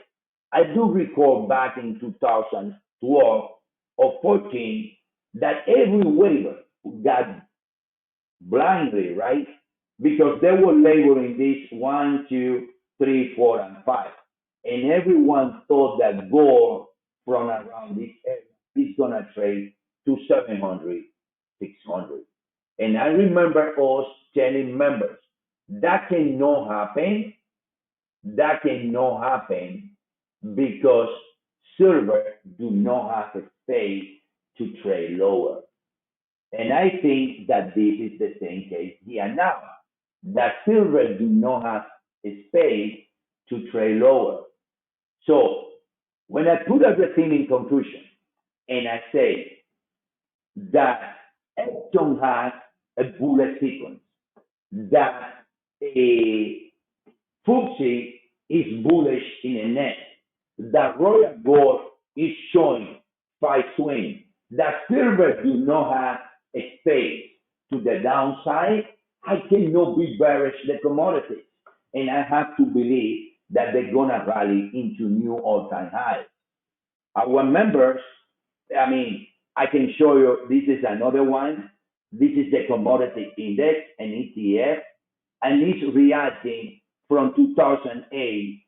I do recall back in 2012 or 14 that every waiver got blindly, right? Because they were labeling this 1, 2, 3, 4, and 5. And everyone thought that gold from around this area is going to trade to 700, 600. And I remember us telling members, that cannot happen. That cannot happen because silver do not have a space to trade lower. And I think that this is the same case here now, that silver do not have a space to trade lower. So when I put everything in conclusion and I say that Exxon has a bullet sequence, that a FTSE is bullish in a net, that Royal Gold is showing 5 swing, that silver do not have a space to the downside, I cannot be bearish the commodities. And I have to believe that they're gonna rally into new all-time highs. Our members, I mean, I can show you, this is another one. This is the commodity index, an ETF, and it's reacting from 2008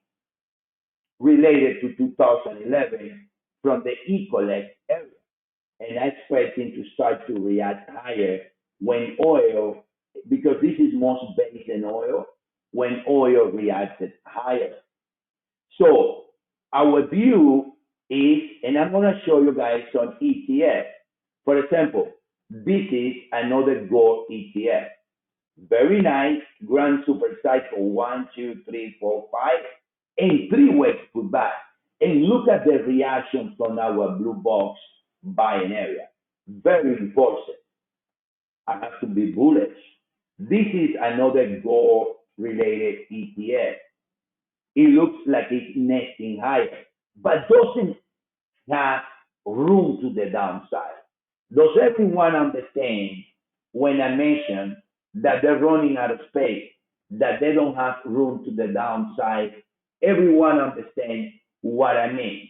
related to 2011 from the equalex area. And I expecting to start to react higher when oil, because this is most based in oil, when oil reacted higher. So our view is, and I'm going to show you guys some ETF. For example, this is another gold ETF. Very nice, grand super cycle, 1, 2, 3, 4, 5, and 3 waves pullback. And look at the reaction from our blue box buying area. Very important. I have to be bullish. This is another gold related ETF. It looks like it's nesting higher, but doesn't have room to the downside. Does everyone understand when I mention that they're running out of space, that they don't have room to the downside? Everyone understands what I mean.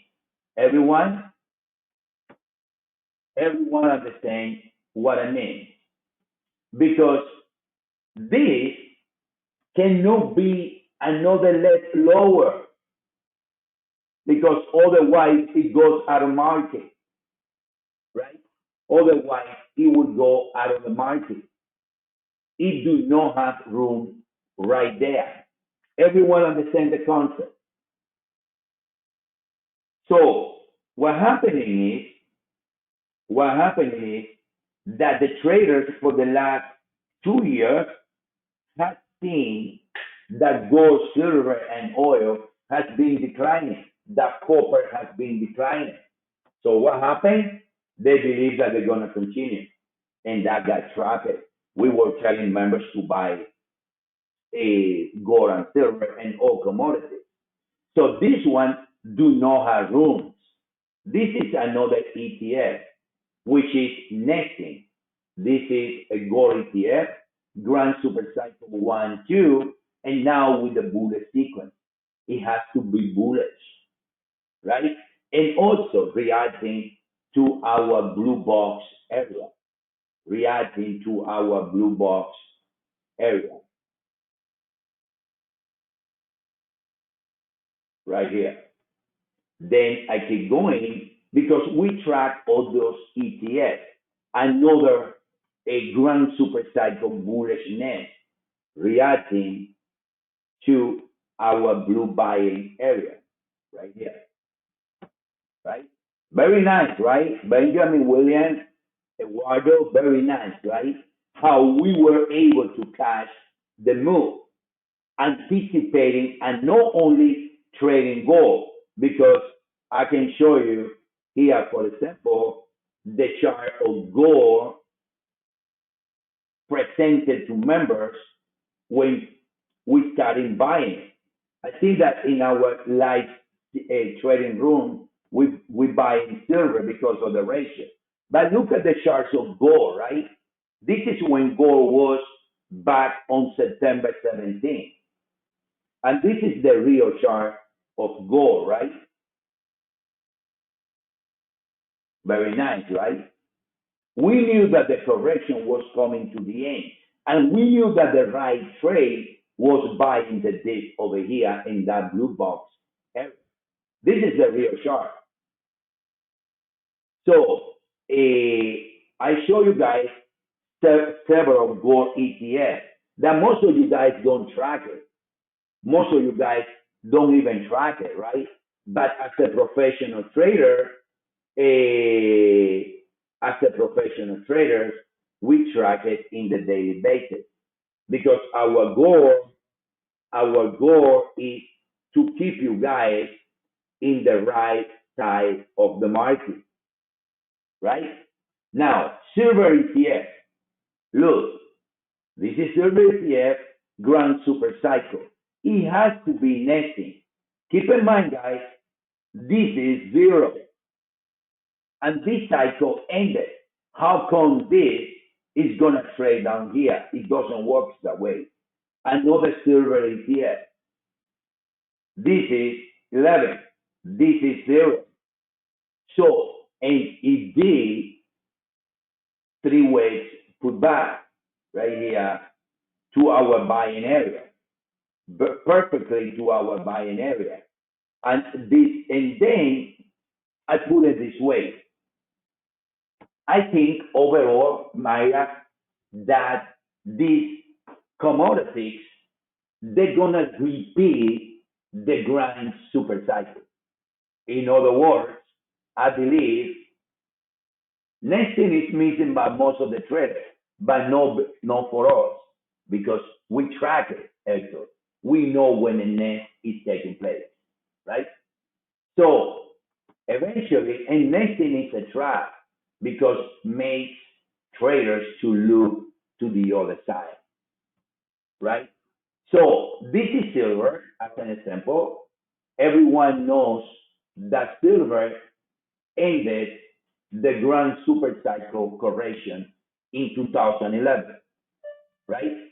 Everyone understands what I mean. Because this cannot be another leg lower, because otherwise it goes out of market, right? Otherwise it would go out of the market. It do not have room right there. Everyone understands the concept. So what happening is that the traders for the last 2 years have seen that gold, silver, and oil has been declining, that copper has been declining. So what happened? They believe that they're going to continue, and that got trapped. We were telling members to buy gold and silver and all commodities. So this one do not have rooms. This is another ETF, which is nesting. This is a gold ETF, Grand Super Cycle 1, 2, and now with the bullish sequence. It has to be bullish, right? And also reacting to our blue box area. Reacting to our blue box area. Right here. Then I keep going because we track all those ETFs. Another a grand super cycle bullishness reacting to our blue buying area right here. Right? Very nice, right? Benjamin Williams, Eduardo, very nice, right? How we were able to catch the move, anticipating and not only trading gold, because I can show you here, for example, the chart of gold presented to members when we started buying. I think that in our live trading room, we buy in silver because of the ratio. But look at the charts of gold, right? This is when gold was back on September 17th. And this is the real chart of gold, right? Very nice, right? We knew that the correction was coming to the end. And we knew that the right trade was buying the dip over here in that blue box area. This is the real chart. So I show you guys several gold ETFs that most of you guys don't track it. Most of you guys don't even track it, right? But as a professional trader, we track it in the daily basis, because our goal is to keep you guys in the right side of the market, right? Now, silver ETF. Look, this is silver ETF, Grand Super Cycle. It has to be nesting. Keep in mind, guys, this is zero. And this cycle ended. How come this is gonna trade down here. It doesn't work that way. Another silver is here. This is 11. This is 0. So, and it did 3 waves put back right here to our buying area, perfectly to our buying area. And then I put it this way. I think overall, Maya, that these commodities, they're gonna repeat the grand super cycle. In other words, I believe nesting is missing by most of the traders, but not for us, because we track it, Hector. We know when the nest is taking place, right? So eventually, and nesting is a trap because makes traders to look to the other side, right? So this is silver as an example. Everyone knows that silver ended the grand super cycle correction in 2011, right?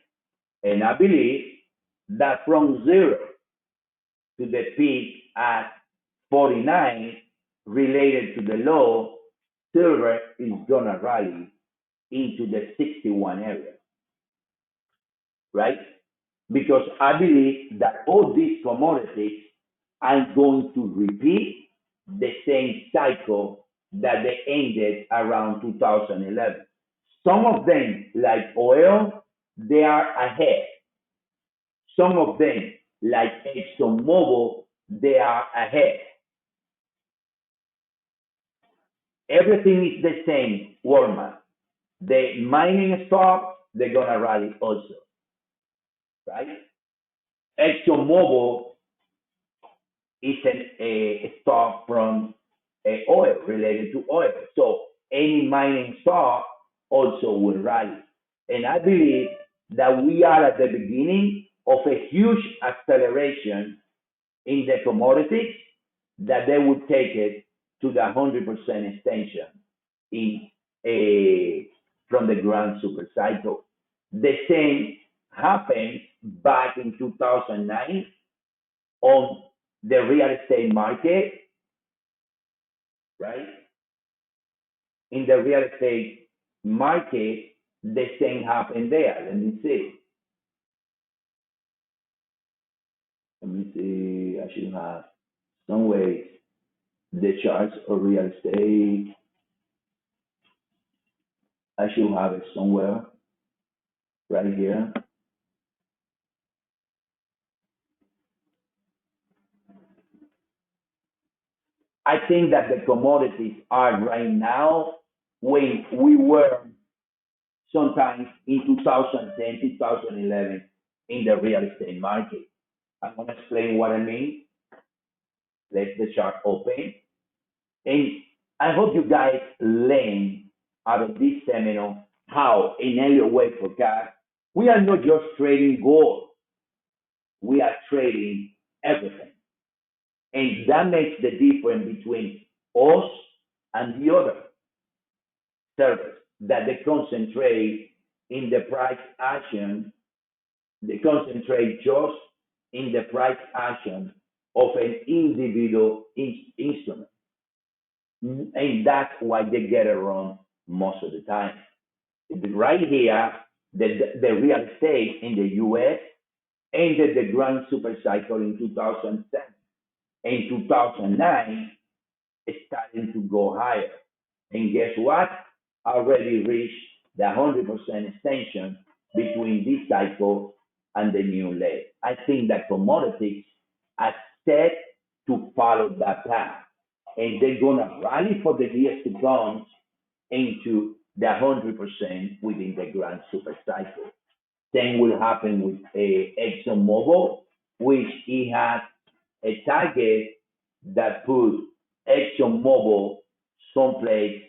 And I believe that from 0 to the peak at 49 related to the low, silver is gonna rally into the 61 area, right? Because I believe that all these commodities are going to repeat the same cycle that they ended around 2011. Some of them, like oil, they are ahead. Some of them, like ExxonMobil, they are ahead. Everything is the same, Walmart. The mining stock, they're gonna rally also, right? ExxonMobil is a stock from oil, related to oil. So any mining stock also will rally. And I believe that we are at the beginning of a huge acceleration in the commodities that they would take it to the 100% extension in from the grand super cycle. The same happened back in 2009 on the real estate market, right? In the real estate market, the same happened there. Let me see. I should have some ways the charts of real estate. I should have it somewhere right here. I think that the commodities are right now when we were sometimes in 2010, 2011 in the real estate market. I'm going to explain what I mean. Let the chart open. And I hope you guys learn out of this seminar how in Elliott Wave forecast, we are not just trading gold, we are trading everything. And that makes the difference between us and the other servers that they concentrate in the price action, they concentrate just in the price action of an individual instrument. And that's why they get it wrong most of the time. Right here, the real estate in the US ended the grand super cycle in 2010. In 2009, it's starting to go higher. And guess what? Already reached the 100% extension between this cycle and the new leg. I think that commodities are set to follow that path. And they're gonna rally for the years to come into the 100% within the grand super cycle. Same will happen with ExxonMobil, which he has a target that put ExxonMobil someplace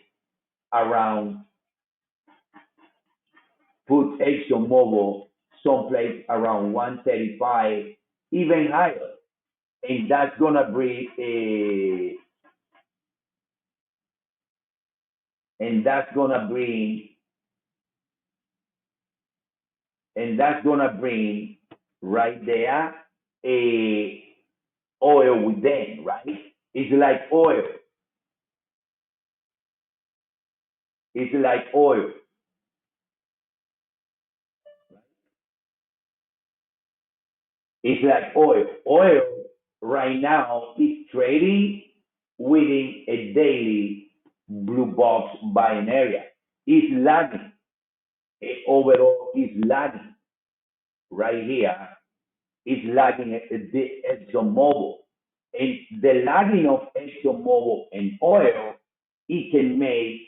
around, put ExxonMobil someplace around 135, even higher. And that's gonna bring and that's gonna bring right there a oil within, right? It's like oil. It's like oil. It's like oil. Oil right now is trading within a daily blue box buying area. It's lagging. Overall, it's lagging right here. It's lagging the ExxonMobil. And the lagging of ExxonMobil and oil, it can make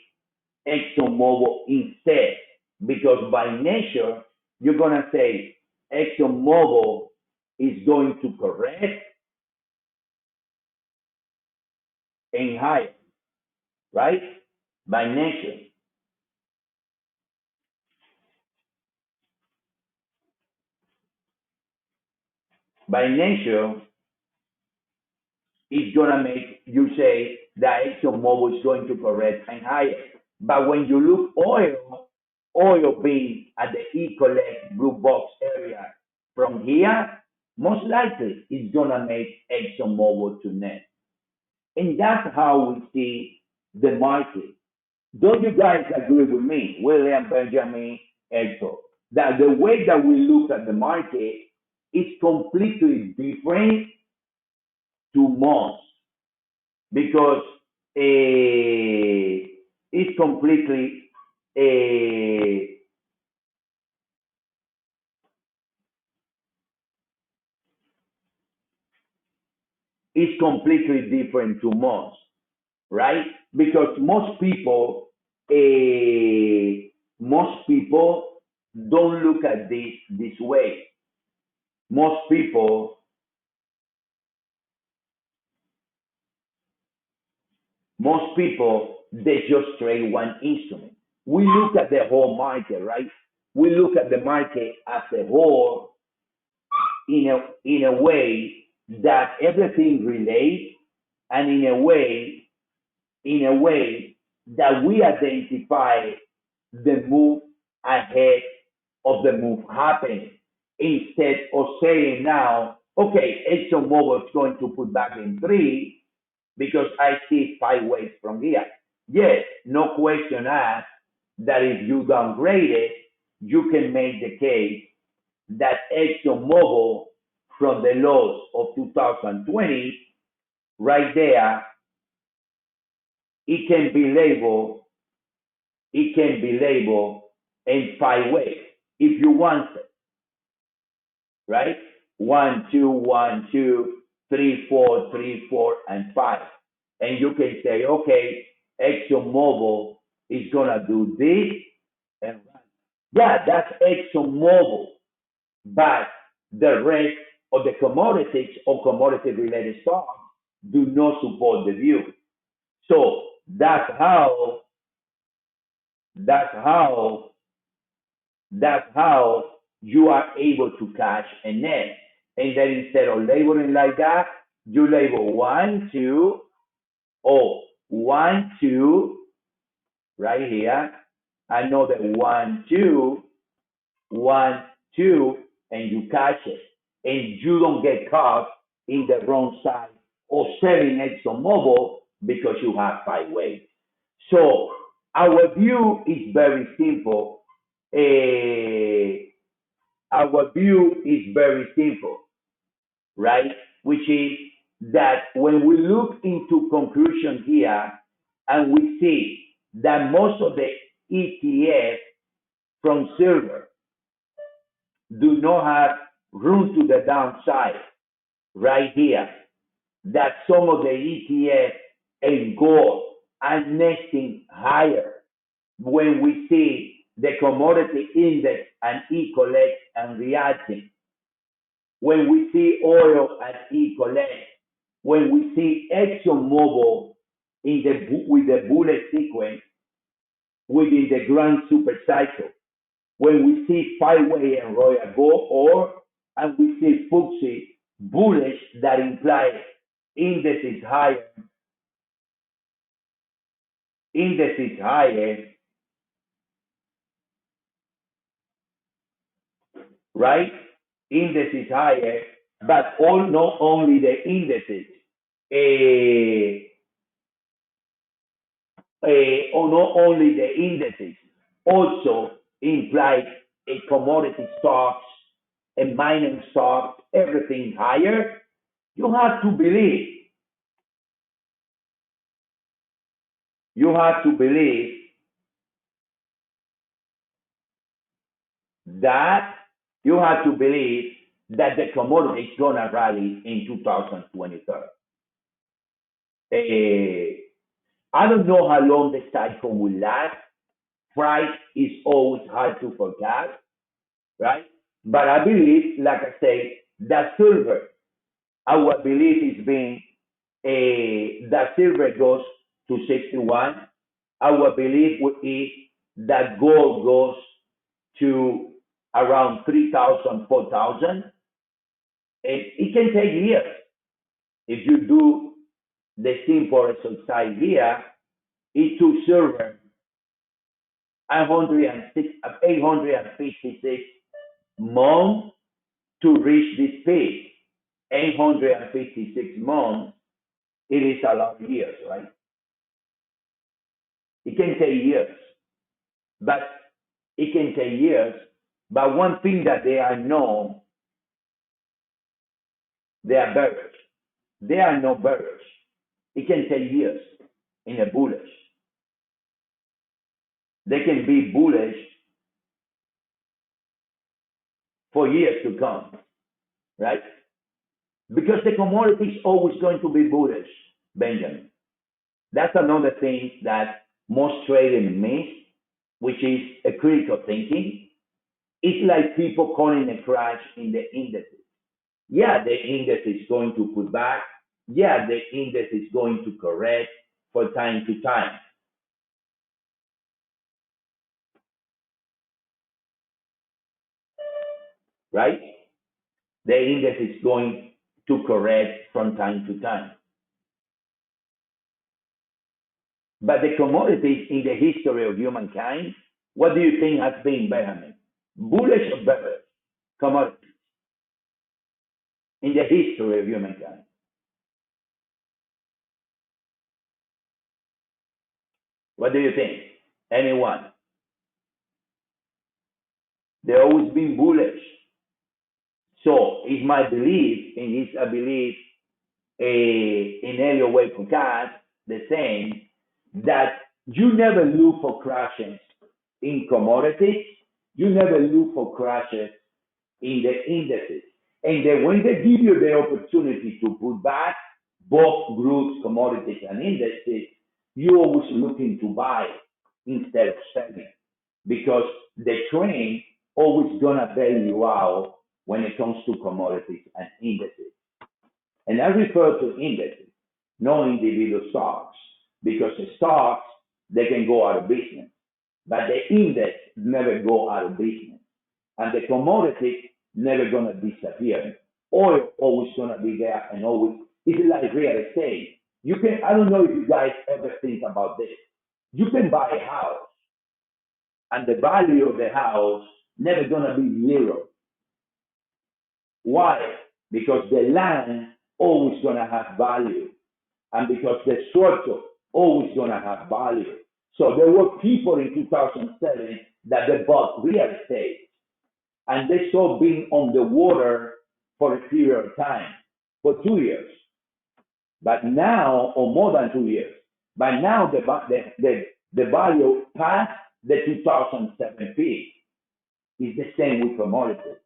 ExxonMobil instead. Because by nature, you're going to say ExxonMobil is going to correct and higher, right? By nature. By nature, it's going to make you say that ExxonMobil is going to correct and higher. But when you look oil being at the E-Collect blue box area from here, most likely it's going to make ExxonMobil to net. And that's how we see the market. Don't you guys agree with me, William, Benjamin, Hector, that the way that we look at the market is completely different to most because it's completely it's completely different to most, right? Because most people don't look at this way. Most people they just trade one instrument. We look at the whole market, right? We look at the market as a whole in a way that everything relates, and in a way that we identify the move ahead of the move happening instead of saying now, okay, ExxonMobil is going to put back in three because I see 5 ways from here. Yes, no question asked that if you downgrade it, you can make the case that ExxonMobil from the lows of 2020, right there, it can be labeled in 5 ways if you want it, right? 1, 2, 1, 2, 3, 4, 3, 4, and 5. And you can say, okay, ExxonMobil is gonna do this and that. Yeah, that's ExxonMobil, but the rest of the commodities or commodity related stocks do not support the view. So that's how you are able to catch a net. And then instead of labeling like that, you label 1, 2, oh, 1, 2, right here. I know that 1, 2, 1, 2, and you catch it. And you don't get caught in the wrong side of selling ExxonMobil because you have 5 ways. So our view is very simple. Our view is very simple, right? Which is that when we look into conclusion here and we see that most of the ETF from silver do not have room to the downside right here, that some of the ETF and gold are nesting higher when we see the commodity index and E-Collect and reacting, when we see oil and E-Collect, when we see ExxonMobil with the bullet sequence within the grand super cycle, when we see 5-way and Royal Gold, and we see FTSE bullish that implies indices higher, right? Indices higher, but not only the indices, or not only the indices, also implies a commodity stocks, a mining stocks, everything higher. You have to believe, you have to believe that you have to believe that the commodity is gonna rally in 2023. I don't know how long the cycle will last. Price is always hard to forecast, right? But I believe, like I say, that silver, our belief is being that silver goes to 61. Our belief is that gold goes to around 3,000, 4,000. And it can take years. If you do the simple exercise here, it took silver 856 months to reach this peak. 856 months, it is a lot of years, right? It can take years, but it can take years. But one thing that they are known, they are bearish. They are no bearish. It can take years in a bullish. They can be bullish for years to come, right? Because the commodity is always going to be bullish, Benjamin. That's another thing that most traders miss, which is a critical thinking. It's like people calling a crash in the indices. Yeah, the index is going to put back. Yeah, the index is going to correct for time to time. Right? The index is going to correct from time to time. But the commodities in the history of humankind, what do you think has been, Benjamin? Bullish or bearish? Commodities in the history of humankind. What do you think? Anyone? They've always been bullish. So it's my belief, and it's a belief in Elliott Wave Analysis, the same, that you never look for crashes in commodities, you never look for crashes in the indices. And then when they give you the opportunity to put back both groups, commodities and indices, you're always looking to buy instead of selling, because the trend always gonna bail you out when it comes to commodities and indices. And I refer to indexes, not individual stocks, because the stocks, they can go out of business, but the index never go out of business. And the commodity never gonna disappear. Oil always gonna be there, and always, it's like real estate. You can, I don't know if you guys ever think about this. You can buy a house, and the value of the house never gonna be zero. Why? Because the land always gonna have value, and because the structure always gonna have value. So there were people in 2007 that they bought real estate, and they saw being on the water for a period of time, for 2 years. But now, or more than 2 years, but now the value past the 2007 peak is the same with commodities.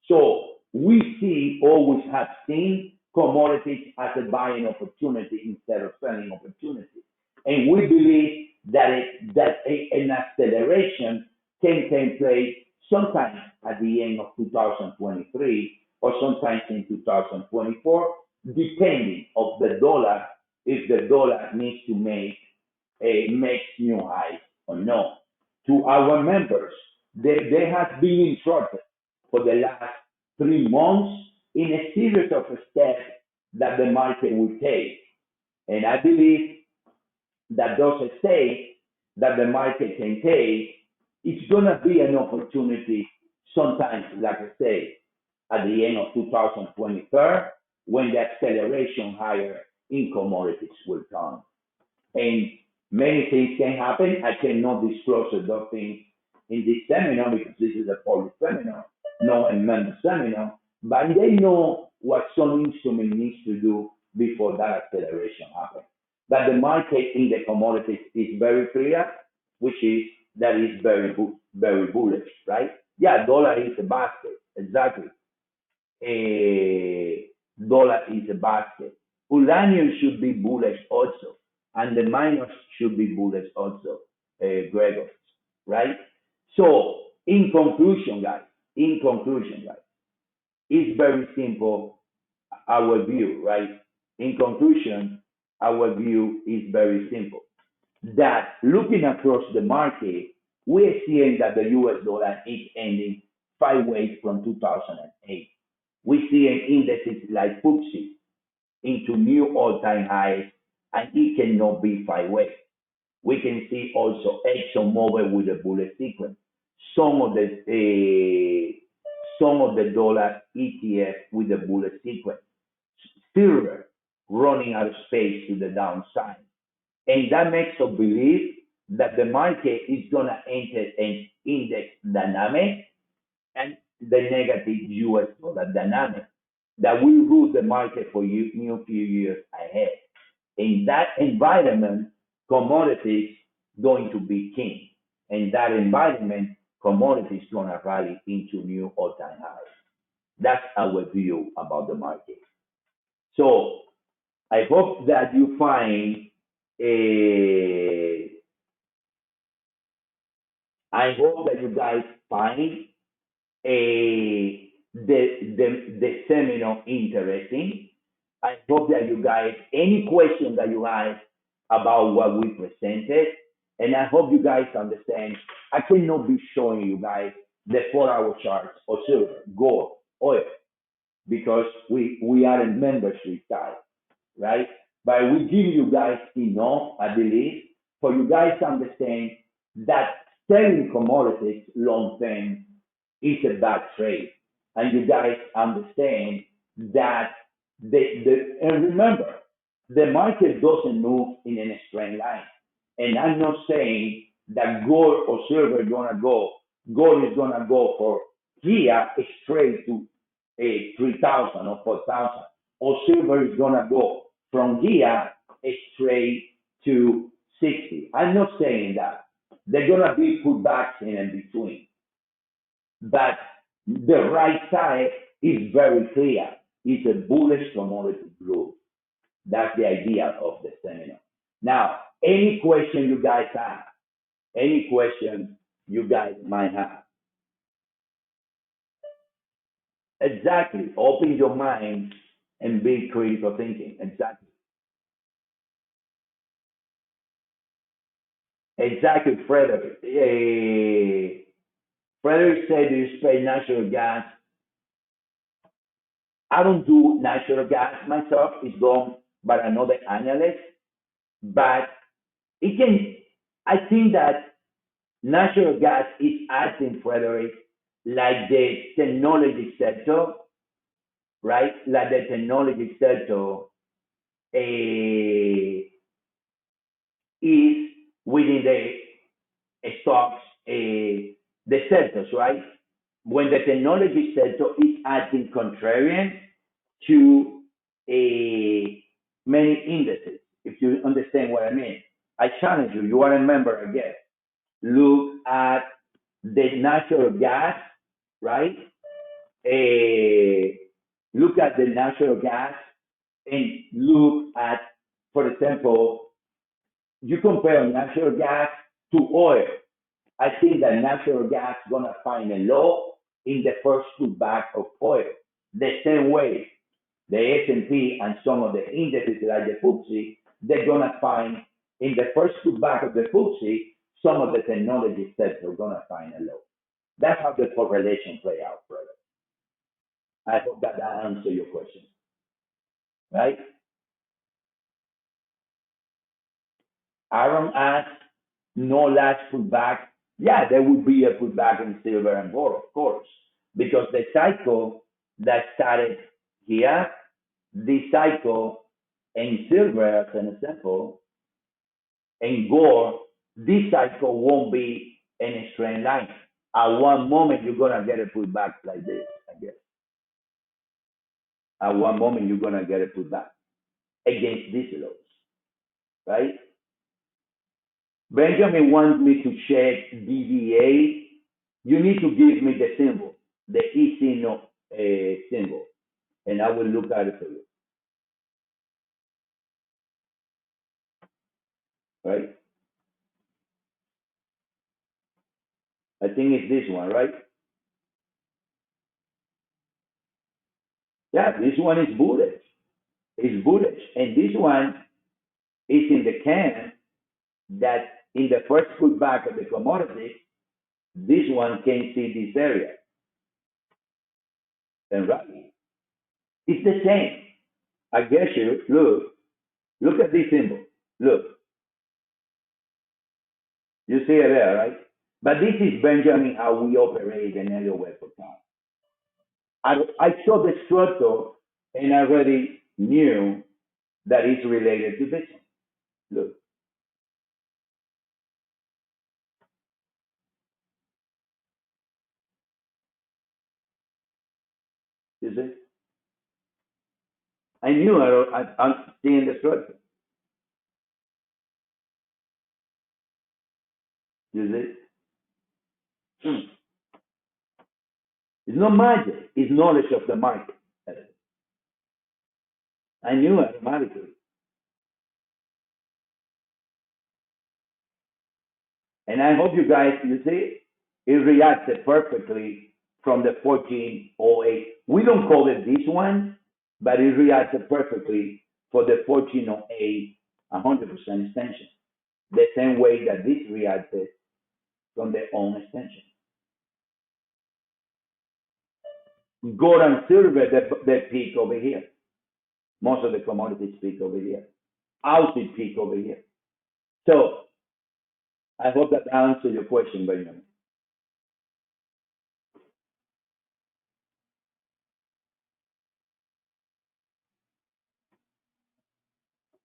So we see, always have seen commodities as a buying opportunity instead of selling opportunity. And we believe that an acceleration can take place sometimes at the end of 2023 or sometimes in 2024, depending of the dollar, if the dollar needs to make new highs or not. To our members, they have been instructed for the last 3 months in a series of steps that the market will take. And I believe that those steps that the market can take, it's going to be an opportunity sometimes, like I say, at the end of 2023, when the acceleration higher in commodities will come. And many things can happen. I cannot disclose those things in this seminar because this is a public seminar, not a member seminar. But they know what some instrument needs to do before that acceleration happens. That the market in the commodities is very clear, which is that is very bullish, right? Yeah, dollar is a basket, exactly. Dollar is a basket. Uranium should be bullish also, and the miners should be bullish also, Gregor, right? So, in conclusion, guys, it's very simple, our view, right? In conclusion, our view is very simple. That looking across the market, we're seeing that the US dollar is ending sideways from 2008. We see an indices like FTSE into new all-time highs, and it cannot be sideways. We can see also ExxonMobil with a bullet sequence. Some of the dollar ETF with a bullet sequence. Silver running out of space to the downside. And that makes us believe that the market is going to enter an index dynamic and the negative US dollar dynamic that will rule the market for new few years ahead. In that environment, commodities going to be king. In that environment, commodities going to rally into new all-time highs. That's our view about the market. So I hope that you find I hope that you guys find the seminar interesting. I hope that you guys, any questions that you have about what we presented, and I hope you guys understand, I cannot be showing you guys the 4-hour charts of silver, gold, oil, because we are a membership type, right? But we give you guys enough, I believe, for you guys to understand that selling commodities long term is a bad trade. And you guys understand that and remember, the market doesn't move in a straight line. And I'm not saying that gold or silver is gonna go, gold is gonna go for here straight to 3,000 or 4,000, or silver is gonna go from here straight to 60. I'm not saying that. They're gonna be pullbacks in between. But the right side is very clear. It's a bullish commodity group. That's the idea of the seminar. Now, any question you guys have, any question you guys might have. Exactly. Open your mind and be critical thinking. Exactly. Exactly, Frederick. Frederick said, do you spray natural gas? I don't do natural gas myself. It's done by another analyst. But it can, I think that natural gas is acting, Frederick, like the technology sector, right? Like the technology sector is within the stocks, the sectors, right? When the technology sector is acting contrarian to many indices, if you understand what I mean. I challenge you, you want to remember again, look at the natural gas, right? Look at the natural gas and look at, for example, you compare natural gas to oil. I think that natural gas is gonna find a low in the first pullback of oil. The same way the S&P and some of the indices like the FTSE, they're gonna find in the first pullback of the FTSE, some of the technology sector are gonna find a low. That's how the correlation play out, brother. I hope that answers your question, right? Aaron asked, no large pullback Yeah, there would be a pullback in silver and gold, of course, because the cycle that started here, this cycle in silver, as an example, and gold, this cycle won't be in a straight line. At one moment, you're gonna get a pullback like this, I guess. At one moment, you're gonna get a pullback against these lows, right? Benjamin wants me to check DVA. You need to give me the symbol, the E symbol, and I will look at it for you, right? I think it's this one, right? Yeah, this one is bullish. It's bullish. And this one is in the can that in the first pullback of the commodity, this one can see this area and rally. It's the same. I guess you look at this symbol. Look, you see it there, right? But this is Benjamin how we operate in Elliott Wave Analysis. I saw the structure and I already knew that it's related to this one. Look. You see? I knew I'm seeing the structure. You see? It's not magic, it's knowledge of the market. I knew automatically. And I hope you guys, you see, it reacted perfectly from the 1408. We don't call it this one, but it reacted perfectly for the 1408 100% extension. The same way that this reacted from the own extension. Gold and silver, they peak over here. Most of the commodities peak over here. Output peak over here. So I hope that answers your question, Benjamin.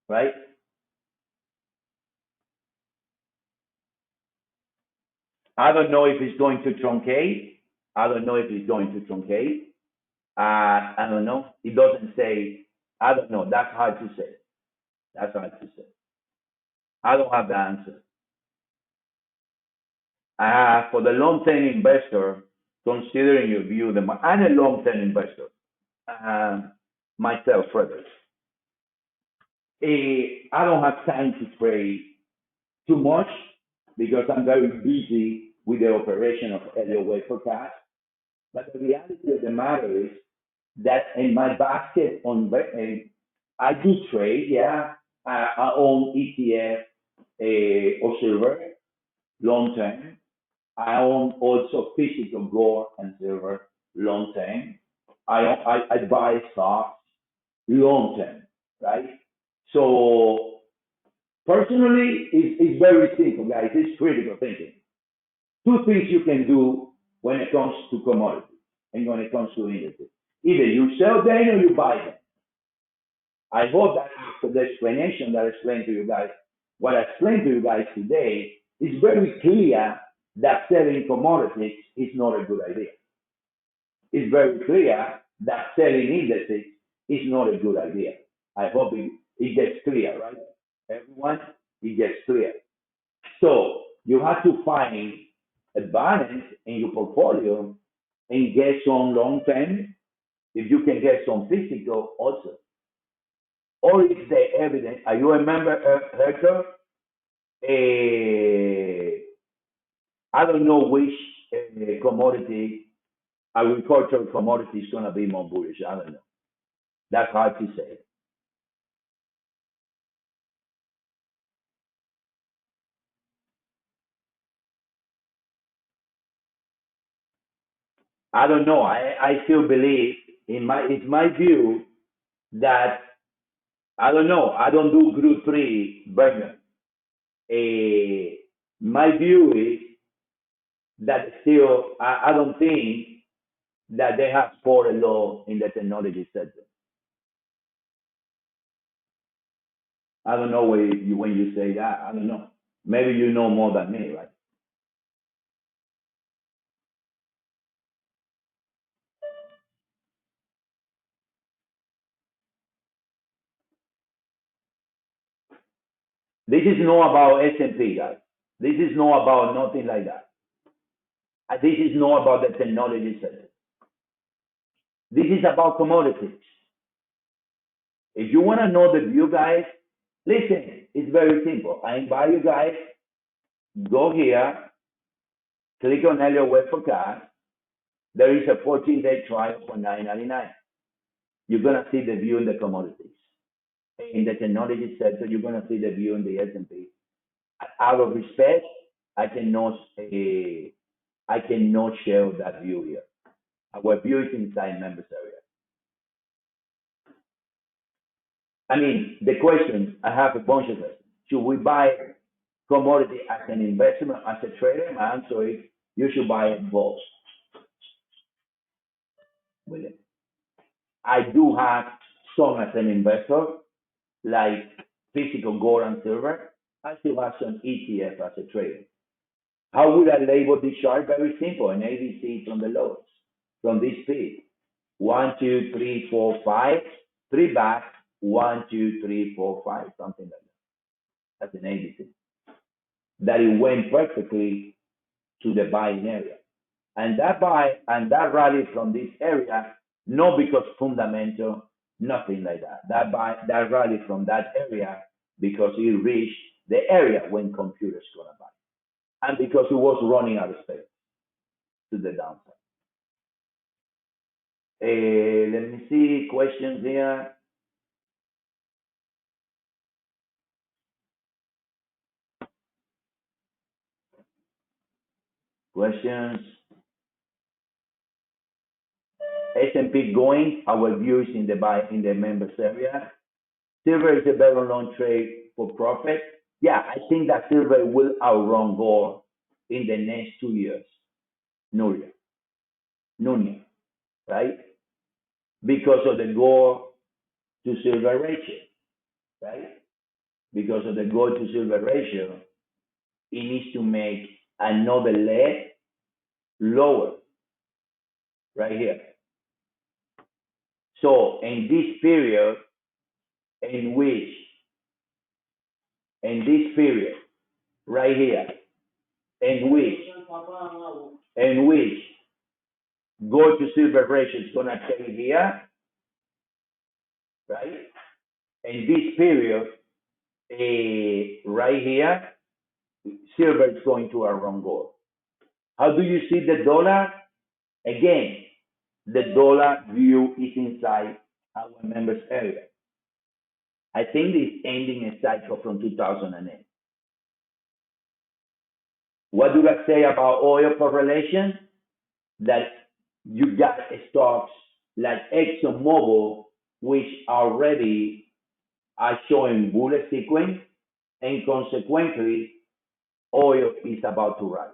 Right? I don't know if it's going to truncate. I don't know if it's going to truncate. I don't know. It doesn't say. I don't know. That's hard to say. That's hard to say. I don't have the answer. For the long-term investor, considering your view, I'm a long-term investor myself, Frederick. I don't have time to trade too much because I'm very busy with the operation of Elliott Wave Forecast. But the reality of the matter is that in my basket I do trade, yeah. I own ETF or silver long term. I own also physical gold and silver long term. I buy stocks long term, right? So personally, it's very simple, guys. It's critical thinking. Two things you can do when it comes to commodities and when it comes to indices. Either you sell them or you buy them. I hope that after the explanation that I explained to you guys, what I explained to you guys today is very clear that selling commodities is not a good idea. It's very clear that selling indices is not a good idea. I hope it gets clear, right? Everyone, it gets clear. So you have to find a balance in your portfolio and get some long term. If you can get some physical also. Or is the evidence? Are you a member, Hector? I don't know which commodity, agricultural commodity is going to be more bullish. I don't know. That's hard to say. I don't know. I still believe it's my view that I don't know. I don't do group three, Bernard. My view is that still, I don't think that they have scored a law in the technology sector. I don't know when you say that. I don't know. Maybe you know more than me, right? This is not about S&P, guys. This is not about nothing like that. This is not about the technology sector. This is about commodities. If you want to know the view, guys, listen, it's very simple. I invite you guys, go here, click on Elliott Wave Forecast. There is a 14-day trial for $9.99. You're going to see the view in the commodities. In the technology sector, you're going to see the view in the S&P. Out of respect, I cannot share that view here. Our view is inside members area. I mean, the question, I have a bunch of questions. Should we buy commodity as an investment, as a trader? My answer is, you should buy it both. William. I do have some as an investor, like physical gold and silver. I still have some ETF as a trader. How would I label this chart? Very simple, an ABC from the lows, from this peak. 1, 2, 3, 4, 5, 3 back, 1, 2, 3, 4, 5, something like that. That's an ABC. That it went perfectly to the buying area. And that rally from this area, not because fundamental, nothing like that. That rally from that area because it reached the area when computers gonna buy. And because it was running out of space to the downside. Let me see questions here. Questions. S&P going, our view is in the members area. Silver is a better long trade for profit. Yeah, I think that silver will outrun gold in the next 2 years. Nunya, right? Because of the gold to silver ratio, right? Because of the gold to silver ratio, it needs to make another leg lower, right here. So in this period, right here, in which gold to silver ratio is gonna stay here, right? In this period, right here, silver is going to outrun gold. How do you see the dollar? Again, the dollar view is inside our members area. I think it's ending a cycle from 2008. What do I say about oil correlation? That you got stocks like ExxonMobil, which already are showing bullet sequence, and consequently, oil is about to rise.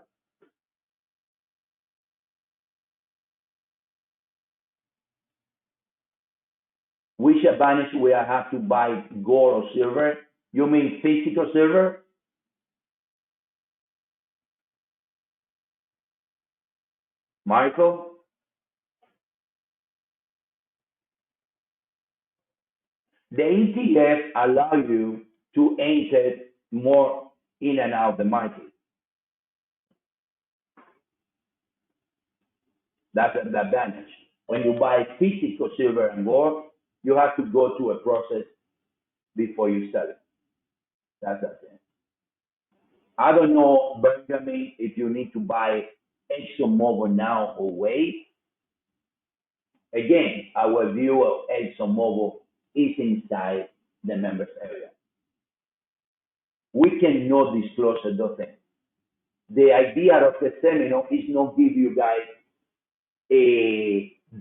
Which advantage will I have to buy gold or silver? You mean physical silver? Marco? The ETF allow you to enter more in and out of the market. That's the advantage. When you buy physical silver and gold, you have to go through a process before you sell it. That's the thing. I don't know, Benjamin, if you need to buy ExxonMobil now or wait. Again, our view of ExxonMobil is inside the members area. We cannot disclose those things. The idea of the seminar is not give you guys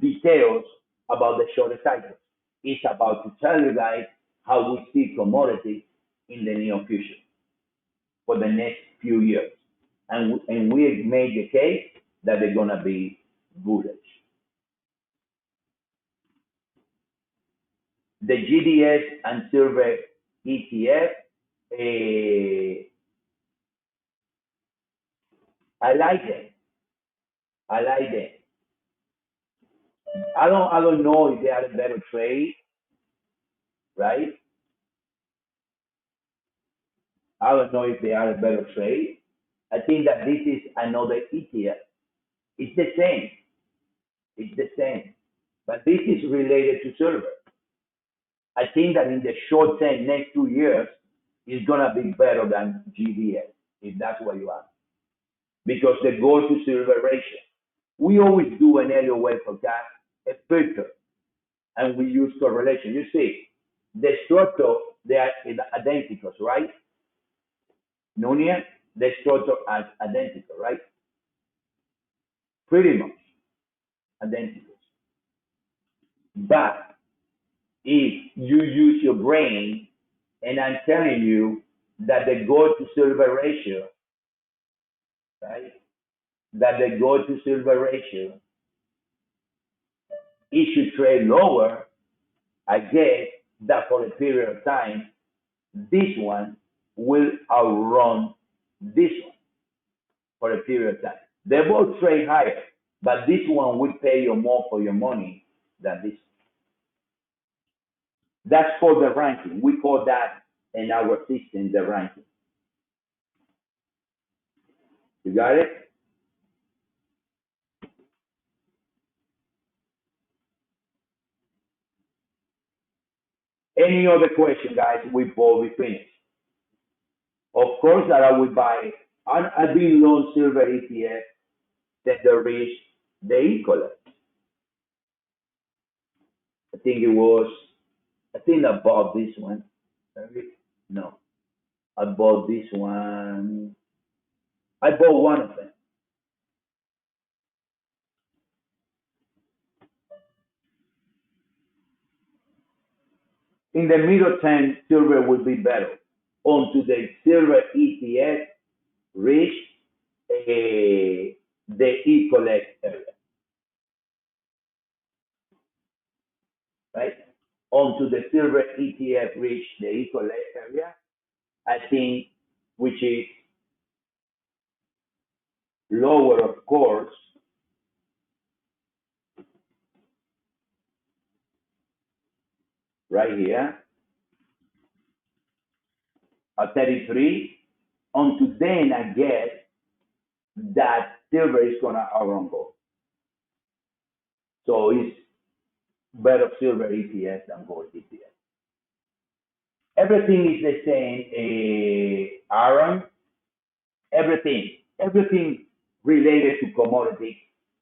details about the short cycle. It's about to tell you guys how we see commodities in the near future for the next few years. and we made the case that they're gonna be bullish. The GDS and silver ETF, I like it. I like it. I don't know if they are a better trade, right? I don't know if they are a better trade. I think that this is another ETF. It's the same. It's the same. But this is related to silver. I think that in the short term, next 2 years, it's gonna be better than GDS, if that's what you ask. Because the gold to silver ratio. We always do an Elliott Wave forecast, a filter, and we use correlation. You see, the structure, they are identical, right? Nunia, the structure is identical, right? Pretty much identical. But if you use your brain, and I'm telling you that the gold to silver ratio, right? That the gold to silver ratio, it should trade lower. I guess that for a period of time, this one will outrun this one for a period of time. They both trade higher, but this one will pay you more for your money than this one. That's for the ranking. We call that in our system the ranking. You got it? Any other question, guys, before we finish? Of course, that I would buy. I've been long silver ETF that they reach the equal. I think it was, I think I bought this one. No, I bought this one. I bought one of them. In the middle term, silver will be better. Onto the silver ETF reach the equal area, right? Onto the silver ETF reach the equal area, I think, which is lower, of course, right here, at 33. Onto then, I guess that silver is gonna outrun gold. So it's better silver ETF than gold ETF. Everything is the same, Aaron. Everything related to commodities,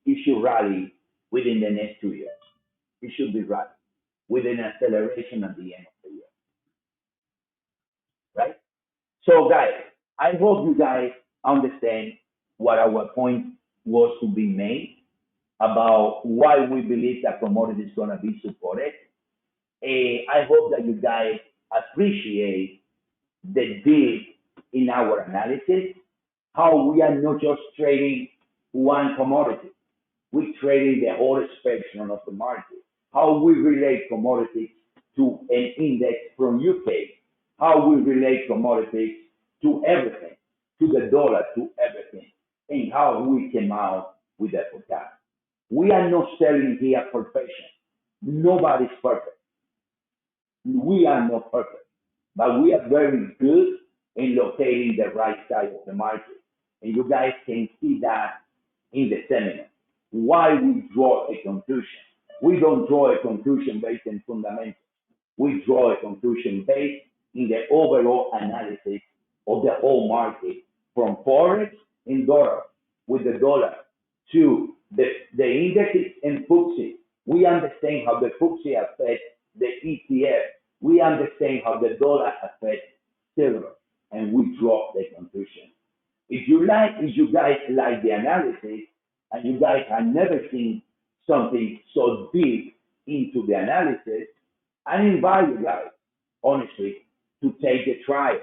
it should rally within the next 2 years. It should be rally with an acceleration at the end of the year, right? So, guys, I hope you guys understand what our point was to be made about why we believe that commodity is going to be supported. I hope that you guys appreciate the depth in our analysis, how we are not just trading one commodity, we're trading the whole spectrum of the market, how we relate commodities to an index from UK, how we relate commodities to everything, to the dollar, to everything, and how we came out with that forecast. We are not selling here perfection. Nobody's perfect. We are not perfect, but we are very good in locating the right side of the market. And you guys can see that in the seminar. Why we draw a conclusion. We don't draw a conclusion based on fundamentals. We draw a conclusion based in the overall analysis of the whole market, from Forex in dollar, with the dollar, to the indexes and FTSE. We understand how the FTSE affects the ETF. We understand how the dollar affects silver, and we draw the conclusion. If you guys like the analysis, and you guys have never seen something so deep into the analysis, I invite you guys, honestly, to take the trial.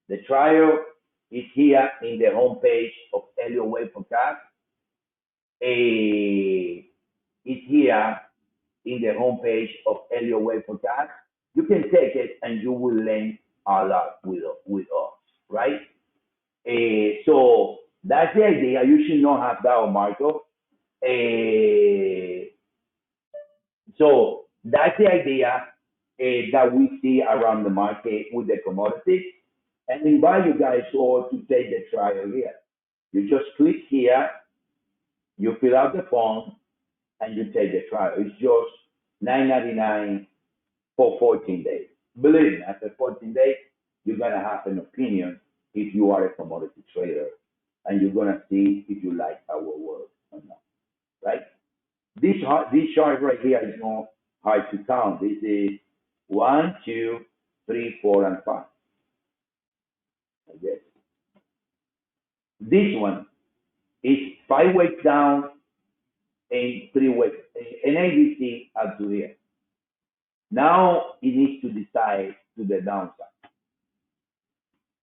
The trial is here in the homepage of Elliott Wave Forecast. It's here in the homepage of Elliott Wave Forecast. You can take it and you will learn a lot with us, right? So that's the idea. You should not have that on Marco. So that's the idea that we see around the market with the commodities. And invite you guys all to take the trial here. You just click here, you fill out the form, and you take the trial. It's just $9.99 for 14 days. Believe me, after 14 days, you're gonna have an opinion if you are a commodity trader, and you're gonna see if you like our work or not, right? This chart right here is not hard to count. This is 1, 2, 3, 4, and 5. I guess. This one is 5 weeks down and 3 weeks, an ABC up to here. Now it needs to decide to the downside,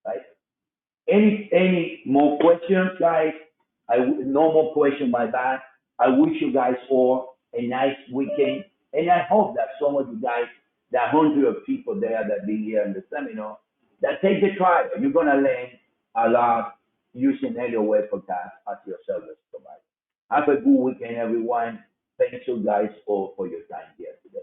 right? Any more questions, guys? No more questions, my bad. I wish you guys all a nice weekend, and I hope that some of you guys, the 100 of people there that be here in the seminar, that take the trial. You're gonna learn a lot using Elliott Wave Forecast as your service provider. Have a good weekend, everyone. Thank you guys all for your time here today.